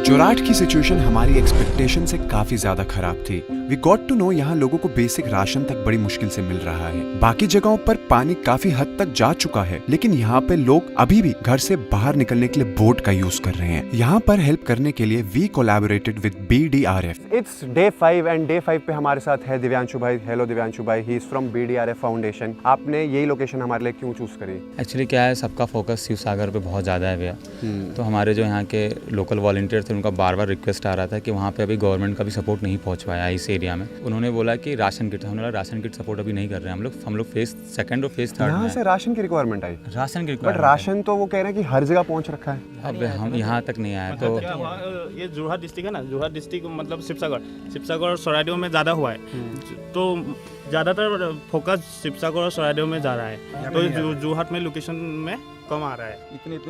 Speaker 1: जोराट की सिचुएशन हमारी एक्सपेक्टेशन से काफी ज्यादा खराब थी। वी गॉट टू नो यहाँ लोगों को बेसिक राशन तक बड़ी मुश्किल से मिल रहा है। बाकी जगहों पर पानी काफी हद तक जा चुका है, लेकिन यहाँ पे लोग अभी भी घर से बाहर निकलने के लिए बोट का यूज कर रहे हैं। यहाँ पर हेल्प करने के लिए we collaborated with BDRF।
Speaker 2: It's day 5 and day 5 पे हमारे साथ है दिव्यांशु भाई। हेलो दिव्यांशु भाई, he is from BDRF foundation. आपने यही लोकेशन हमारे लिए क्यों चूज करी?
Speaker 23: एक्चुअली क्या है, सबका फोकस शिव सागर पे बहुत ज़्यादा है भैया। तो हमारे जो यहाँ के लोकल वॉलंटियर थे उनका बार बार रिक्वेस्ट आ रहा था कि वहाँ पे अभी गवर्नमेंट का भी सपोर्ट नहीं पहुँच पाया इस एरिया में। उन्होंने बोला कि राशन किट, हमने बोला राशन किट सपोर्ट अभी नहीं कर रहे हैं हम लोग फेज 2 और फेज 3
Speaker 2: यहाँ से राशन की रिक्वायरमेंट आई।
Speaker 23: राशन की
Speaker 2: बट राशन तो वो कह रहे हैं कि हर जगह पहुँच रखा है।
Speaker 23: अब हम यहाँ तक नहीं आए। तो
Speaker 24: ये जोरहाट डिस्ट्रिक्ट है ना, जोरहाट डिस्ट्रिक्ट मतलब शिवसागर और सरायदेव में ज़्यादा हुआ है। तो ज़्यादातर फोकस शिवसागर और सरायदेव में जा रहा है, तो जोरहाट में लोकेशन में कम आ रहा है।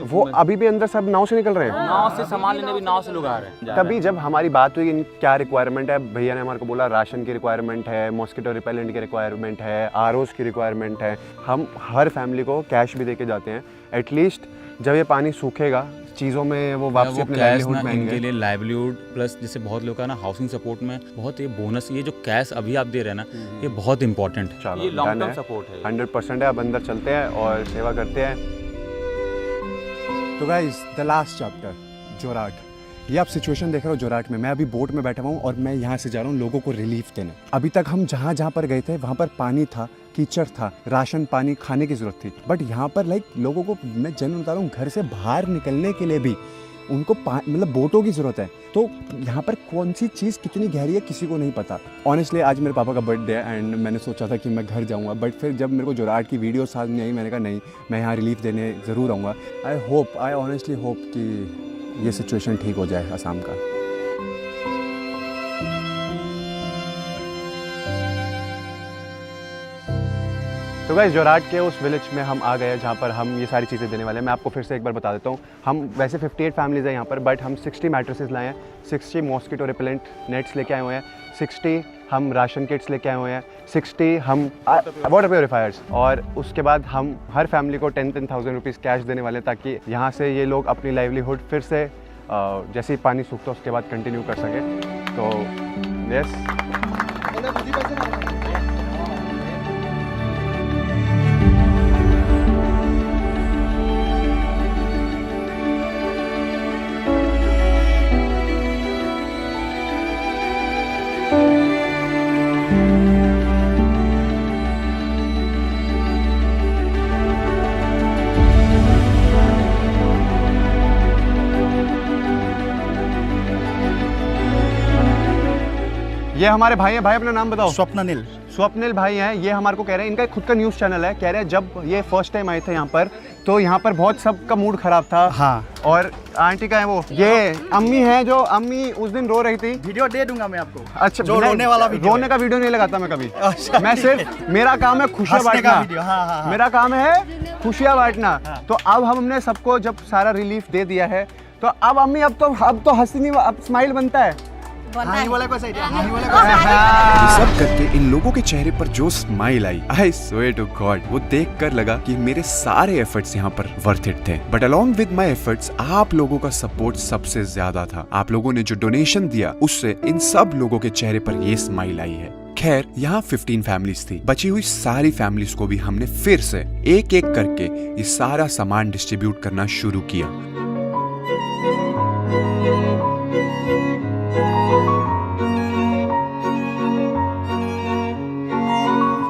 Speaker 2: वो अभी भी अंदर सब नाव से निकल रहे हैं।
Speaker 23: नाव से सामान लेने भी नाव से लोग आ रहे हैं।
Speaker 2: तभी जब हमारी बात हुई कि क्या रिक्वायरमेंट है, भैया ने हमारे को बोला राशन की रिक्वायरमेंट है, मॉस्किटो रिपेलेंट की रिक्वायरमेंट है, ROs की रिक्वायरमेंट है। हम हर फैमिली को कैश भी देके जाते हैं। एटलीस्ट जब ये पानी सूखेगा चीज़ों में वो वापसी अपने लाइवलीहुड में आएंगे।
Speaker 23: इनके लिए लाइवलीहुड प्लस जैसे बहुत लोग का ना हाउसिंग सपोर्ट में बहुत ये बोनस, ये जो कैश अभी आप दे रहे हैं ना, ये बहुत इंपॉर्टेंट है।
Speaker 2: ये लॉन्ग टर्म सपोर्ट है, 100% है। अब अंदर चलते हैं और सेवा करते हैं। तो गाइस, द लास्ट चैप्टर जोराट। ये आप सिचुएशन देख रहे हो जोराट में। मैं अभी बोट में बैठा हुआ हूँ और मैं यहाँ से जा रहा हूँ लोगों को रिलीफ देने। अभी तक हम जहाँ जहाँ पर गए थे वहाँ पर पानी था, कीचड़ था, राशन पानी खाने की ज़रूरत थी। बट यहाँ पर लोगों को मैं जनरल बता रहा हूँ, घर से बाहर निकलने के लिए भी उनको मतलब बोटों की ज़रूरत है। तो यहाँ पर कौन सी चीज़ कितनी गहरी है किसी को नहीं पता। ऑनेस्टली आज मेरे पापा का बर्थडे है एंड मैंने सोचा था कि मैं घर जाऊँगा, बट फिर जब मेरे को जोराट की वीडियो सामने आई मैंने कहा नहीं, मैं यहाँ रिलीफ देने ज़रूर आऊँगा। आई ऑनेस्टली होप कि ये सिचुएशन ठीक हो जाए असम का। तो गाइस जोरहाट के उस विलेज में हम आ गए जहाँ पर हम ये सारी चीज़ें देने वाले हैं। मैं आपको फिर से एक बार बता देता हूँ, हम वैसे 58 फैमिलीज़ हैं यहाँ पर, बट हम 60 मैट्रेसेस लाए हैं, 60 मॉस्किटो रिपेलेंट नेट्स लेके आए हुए हैं, 60 हम राशन किट्स लेके आए हुए हैं, 60 हम वाटर प्योरीफायर्स, और उसके बाद हम हर फैमिली को 10,000 रुपीज़ कैश देने वाले हैं ताकि यहाँ से ये लोग अपनी लाइवलीहुड फिर से जैसे ही पानी सूखता है उसके बाद कंटिन्यू कर सकें। तो यस, ये हमारे भाई हैं। भाई अपना नाम बताओ।
Speaker 18: स्वप्निल।
Speaker 2: स्वप्निल भाई हैं, ये हमारे को कह रहे हैं, इनका खुद का न्यूज़ चैनल है, कह रहे हैं जब ये फर्स्ट टाइम आए थे यहाँ पर तो यहाँ पर बहुत सबका मूड खराब था।
Speaker 18: हाँ।
Speaker 2: और आंटी का है वो, ये अम्मी है जो अम्मी उस दिन रो रही थी।
Speaker 18: वीडियो दे दूंगा मैं आपको।
Speaker 2: अच्छा,
Speaker 18: जो रोने वाला वीडियो।
Speaker 2: रोने का वीडियो नहीं लगाता मैं कभी।
Speaker 18: अच्छा,
Speaker 2: मैं सिर्फ, मेरा काम है खुशियाँ बांटना।
Speaker 18: हाँ।
Speaker 2: मेरा काम है खुशियाँ बांटना। तो अब हमने सबको जब सारा रिलीफ दे दिया है तो अब अम्मी अब तो हंसी नहीं, अब स्माइल बनता है।
Speaker 1: सब करके इन लोगों के चेहरे पर जो स्माइल आई, आई स्वेयर टू गॉड, वो देखकर लगा कि मेरे सारे एफर्ट्स यहाँ पर वर्थ इट थे। But along with my efforts आप लोगों का सपोर्ट सबसे ज्यादा था। आप लोगों ने जो डोनेशन दिया उससे इन सब लोगों के चेहरे पर ये स्माइल आई है। खैर, यहाँ 15 फैमिलीज थी, बची हुई सारी फैमिलीज को भी हमने फिर से एक एक करके ये सारा सामान डिस्ट्रीब्यूट करना शुरू किया।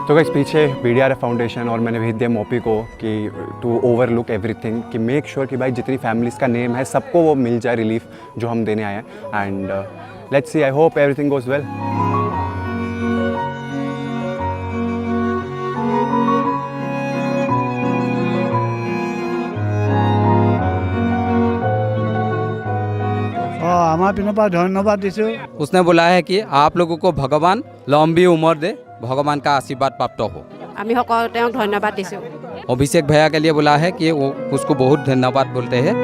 Speaker 2: तो गाइस पीछे BDRF फाउंडेशन और मैंने भेज दिया मोपी को कि टू ओवरलुक एवरीथिंग, कि मेक श्योर कि भाई जितनी फैमिलीज़ का नेम है सबको वो मिल जाए रिलीफ जो हम देने आए हैं। And let's see, I hope everything goes well.
Speaker 4: আমাৰ পিনৰ পৰা ধন্যবাদ দিছোঁ।
Speaker 5: उसने बोला है कि आप लोगों को भगवान लंबी उम्र दे, भगवान का आशीर्वाद प्राप्त हो।
Speaker 7: আমি সকলো তেওঁক ধন্যবাদ দিছোঁ।
Speaker 5: अभिषेक भैया के लिए बोला है कि वो उसको बहुत धन्यवाद बोलते हैं।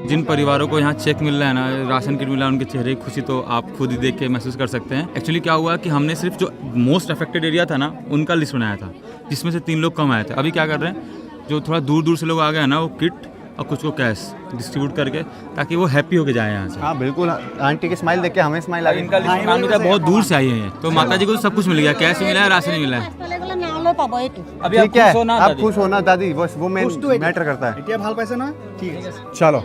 Speaker 23: जिन परिवारों को यहाँ चेक मिल रहा है ना, राशन किट मिल रहा है, उनके चेहरे की खुशी तो आप खुद ही देख के महसूस कर सकते हैं। एक्चुअली क्या हुआ कि हमने सिर्फ जो मोस्ट अफेक्टेड एरिया था ना उनका लिस्ट बनाया था, जिसमें से 3 लोग कम आए थे। अभी क्या कर रहे हैं, जो थोड़ा दूर दूर से लोग आ गए हैं ना, वो किट और कुछ को कैश डिस्ट्रीब्यूट करके ताकि वो हैप्पी होके जाए यहाँ से।
Speaker 2: हाँ बिल्कुल, आंटी की स्माइल देख के हमें स्माइल आ गई।
Speaker 23: इनका लिस्ट बहुत दूर से आई है, तो माता जी को तो सब कुछ मिल गया, कैश मिला है, राशन मिला है।
Speaker 2: अभी आप खुश होना, आप खुश होना दादी, बस वो मैटर करता है।
Speaker 18: এতিয়া ভাল পাইছে না? ঠিক আছে,
Speaker 2: चलो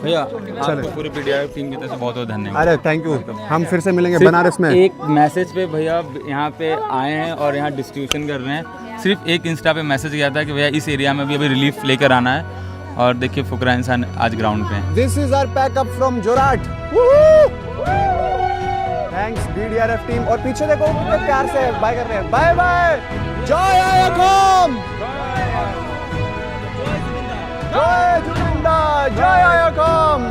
Speaker 23: भैया, आपको पूरी PDRF टीम की तरफ से बहुत बहुत धन्यवाद।
Speaker 2: अरे थैंक यू, हम फिर से मिलेंगे बनारस में।
Speaker 23: एक मैसेज पे भैया यहाँ पे आए हैं और यहाँ डिस्ट्रीब्यूशन कर रहे हैं। सिर्फ एक इंस्टा पे मैसेज गया था कि भैया इस एरिया में भी अभी रिलीफ लेकर आना है, और देखिए फुकरा इंसान आज ग्राउंड पे हैं।
Speaker 2: This is our packup from Jorhat. Thanks BDRF team. और पीछे देखो कितने प्यार से बाय कर रहे हैं। बाय बाय, जय आयाकम, जय जुबिंदा, जय आयाकम।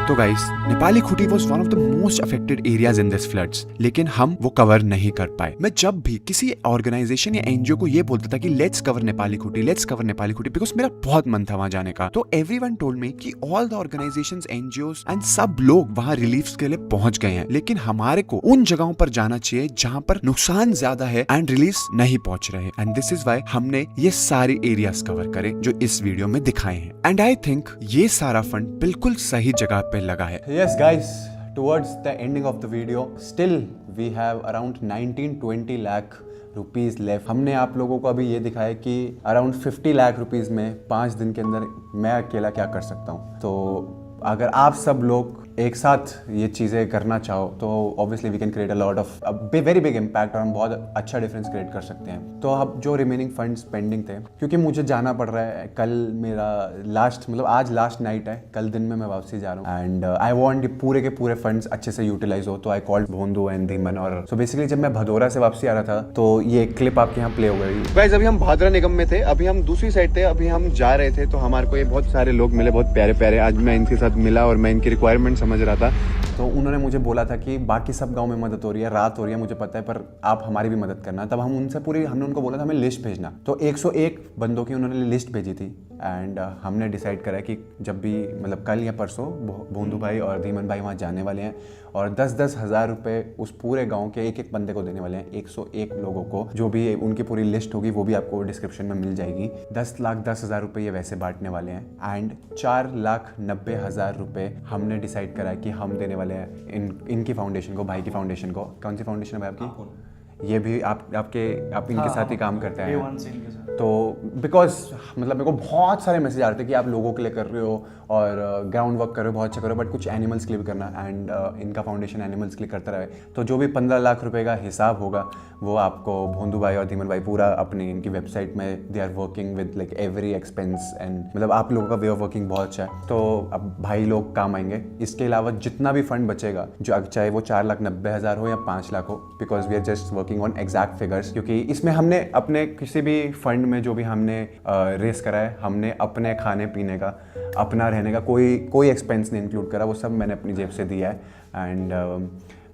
Speaker 1: तो गाइस, नेपाली खुटी was one of the most affected areas in this floods, लेकिन हम वो कवर नहीं कर पाए। मैं जब भी किसी ऑर्गेनाइजेशन या NGO को ये बोलता था कि लेट्स कवर नेपाली खुटी, लेट्स कवर नेपाली खुटी, बिकॉज मेरा बहुत मन था वहां जाने का, तो एवरीवन टोल्ड मी कि all the organisations, NGOs and सब लोग वहां रिलीफ के लिए पहुंच गए हैं, लेकिन हमारे को उन जगहों पर जाना चाहिए जहां पर नुकसान ज्यादा है एंड रिलीफ नहीं पहुंच रहे। एंड दिस इज वाई हमने ये सारे एरियाज कवर करे जो इस वीडियो में दिखाए हैं। एंड आई थिंक ये सारा फंड बिल्कुल सही जगह पे लगा है।
Speaker 2: Yes guys, towards the ending of the video, still we have around 19-20 lakh rupees left. हमने आप लोगों को अभी ये दिखाया कि अराउंड 50 लाख रुपीस में 5 दिन के अंदर मैं अकेला क्या कर सकता हूँ। तो अगर आप सब लोग एक साथ ये चीज़ें करना चाहो तो obviously we can create a lot of very big impact और हम बहुत अच्छा डिफरेंस क्रिएट कर सकते हैं। तो अब जो रिमेनिंग फंड्स पेंडिंग थे, क्योंकि मुझे जाना पड़ रहा है, कल मेरा आज लास्ट नाइट है, कल दिन में मैं वापसी जा रहा हूँ एंड आई वांट पूरे के पूरे फंड्स अच्छे से यूटिलाइज हो। तो आई कॉल्ड भोंदू एंड धीमन और सो बेसिकली जब मैं भदौरा से वापसी आ रहा था तो ये क्लिप आपके यहाँ प्ले हो गई। गाइस अभी हम भादरा निगम में थे, अभी हम दूसरी साइड थे, अभी हम जा रहे थे तो हमारे को ये बहुत सारे लोग मिले, बहुत प्यारे प्यारे। आज मैं इनके साथ मिला और मैं इनकी रिक्वायरमेंट समझ रहा था तो उन्होंने मुझे बोला था कि बाकी सब गांव में मदद हो रही है, रात हो रही है, मुझे पता है, पर आप हमारी भी मदद करना। तब हमने उनको बोला था हमें लिस्ट भेजना, तो 101 बंदों की उन्होंने लिस्ट भेजी थी एंड हमने डिसाइड करा कि जब भी मतलब कल या परसों भोंदू भाई और धीमन भाई वहाँ जाने वाले हैं और 10-10 हज़ार रुपये उस पूरे गांव के एक एक बंदे को देने वाले हैं, 101 लोगों को। जो भी उनकी पूरी लिस्ट होगी वो भी आपको डिस्क्रिप्शन में मिल जाएगी। 10,10,000 रुपये ये वैसे बांटने वाले हैं एंड 4,90,000 रुपये हमने डिसाइड करा है कि हम देने वाले हैं इनकी फाउंडेशन को, भाई की फाउंडेशन को। कौन सी फाउंडेशन है भाई आपकी? ये भी आप इनके साथ ही काम करते हैं। तो बिकॉज मतलब मेरे को बहुत सारे मैसेज आ रहे थे कि आप लोगों के लिए कर रहे हो और ग्राउंड वर्क कर रहे हो, बहुत अच्छा कर रहे हो, बट कुछ एनिमल्स के लिए भी करना एंड इनका फाउंडेशन एनिमल्स के लिए करता रहे। तो जो भी 15 लाख रुपए का हिसाब होगा वो आपको भोंदू भाई और धीमन भाई पूरा अपनी इनकी वेबसाइट में they are working with like every expense and मतलब आप लोगों का वे ऑफ वर्किंग बहुत अच्छा है। तो अब भाई लोग काम आएंगे। इसके अलावा जितना भी फंड बचेगा, जो चाहे वो 4,90,000 हो या 5 लाख हो, because we are just working on exact figures, क्योंकि इसमें हमने अपने किसी भी फंड में जो भी हमने रेस करा है, हमने अपने खाने पीने का, अपना रहने का कोई एक्सपेंस नहीं इंक्लूड करा, वो सब मैंने अपनी जेब से दिया है एंड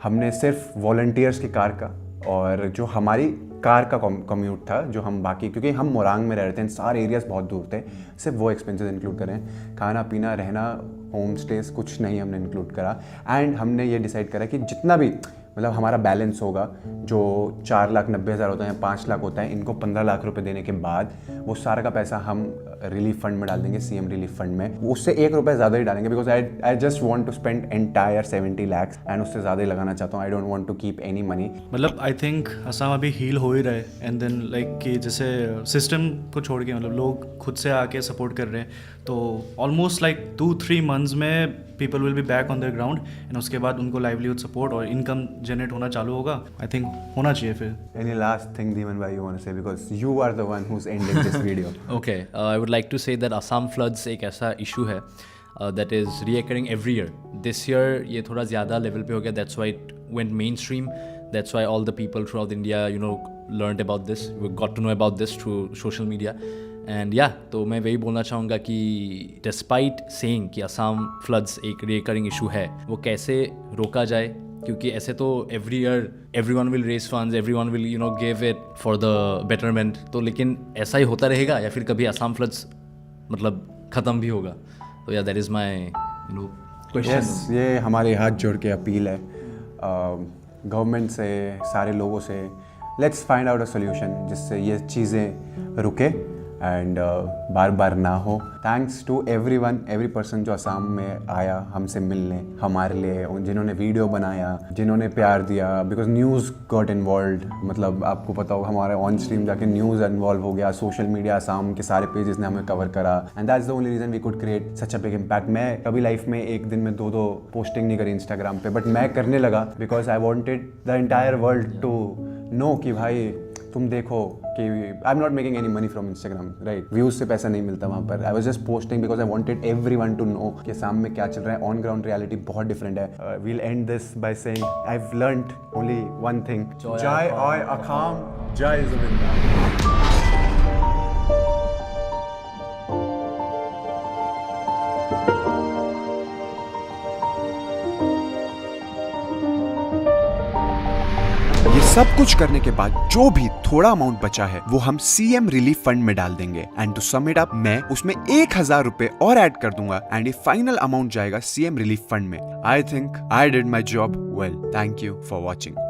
Speaker 2: हमने सिर्फ वॉलंटियर्स की कार का और जो हमारी कार का कम्यूट था, जो हम बाकी, क्योंकि हम मोरांग में रह रहे थे, सारे एरियाज बहुत दूर थे, सिर्फ वो एक्सपेंसेस इंक्लूड करें। खाना पीना रहना, होम स्टेज कुछ नहीं हमने इंक्लूड करा एंड हमने ये डिसाइड करा कि जितना भी मतलब हमारा बैलेंस होगा, जो 4,90,000 होता है, 5 लाख होता है, इनको 15 लाख रुपए देने के बाद वो सारा का पैसा हम रिलीफ फंड में डाल देंगे, सीएम रिलीफ फंड में। उससे 1 रुपये ज़्यादा ही डालेंगे because I just want to spend entire 70 lakhs and उससे ज़्यादा ही लगाना चाहता हूँ। I don't want to keep any money.
Speaker 8: मतलब आई थिंक असम अभी हील हो ही रहे एंड देन लाइक कि जैसे सिस्टम को छोड़ के मतलब लोग खुद से आके सपोर्ट कर रहे हैं, तो ऑलमोस्ट लाइक 2-3 months में people will be back on their ground and उसके बाद उनको लाइवलीहुड सपोर्ट और इनकम जनरेट होना चालू होगा। आई थिंक होना चाहिए फिर।
Speaker 2: Any last thing, Dhiman bhai, you want to say, because you are the one who's ending this video?
Speaker 9: Okay, I would like to say that Assam floods एक ऐसा issue है that is reoccurring every year. This year ये थोड़ा ज़्यादा level पे हो गया, that's why it went mainstream. That's why all the people throughout India, learned about this. We got to know about this through social media. And तो मैं वही बोलना चाहूँगा कि डिस्पाइट सेइंग कि असम फ्लड्स एक रिकरिंग इशू है, वो कैसे रोका जाए, क्योंकि ऐसे तो every year everyone will raise funds, everyone will give it for the betterment, तो लेकिन ऐसा ही होता रहेगा या फिर कभी असम फ्लड्स मतलब ख़त्म भी होगा? तो या दैट इज़ माई क्वेश्चन।
Speaker 2: ये हमारे हाथ जोड़ के अपील है गवर्नमेंट से, सारे लोगों से, let's find out a solution जिससे ये चीज़ें रुके एंड बार बार ना हो। Thanks to everyone, every person जो असम में आया हमसे मिलने, हमारे लिए, जिन्होंने वीडियो बनाया, जिन्होंने प्यार दिया, बिकॉज न्यूज़ गॉट इन्वॉल्व। मतलब आपको पता होगा हमारे ऑन स्ट्रीम जाके न्यूज़ इन्वॉल्व हो गया, सोशल मीडिया असम के सारे पेजेस ने हमें कवर करा and that's the only reason we could create such a big impact. मैं कभी लाइफ में एक दिन में 2 पोस्टिंग नहीं करी इंस्टाग्राम पे, बट मैं करने लगा because I wanted the entire world to know कि भाई तुम देखो कि I am not making any money from Instagram, right? Views से पैसा नहीं मिलता वहाँ पर। I was just posting because I wanted everyone to know कि सामने में क्या चल रहा है। ऑन ग्राउंड रियलिटी बहुत डिफरेंट है। We'll end this by saying I have learned only one thing, जय ओय अखाम, जय जुबिंदा।
Speaker 1: ये सब कुछ करने के बाद जो भी थोड़ा अमाउंट बचा है वो हम सीएम रिलीफ फंड में डाल देंगे and to sum it up मैं उसमें 1,000 रुपए और ऐड कर दूंगा एंड ये फाइनल अमाउंट जाएगा सीएम रिलीफ फंड में। I think I did my job well. Thank you for watching.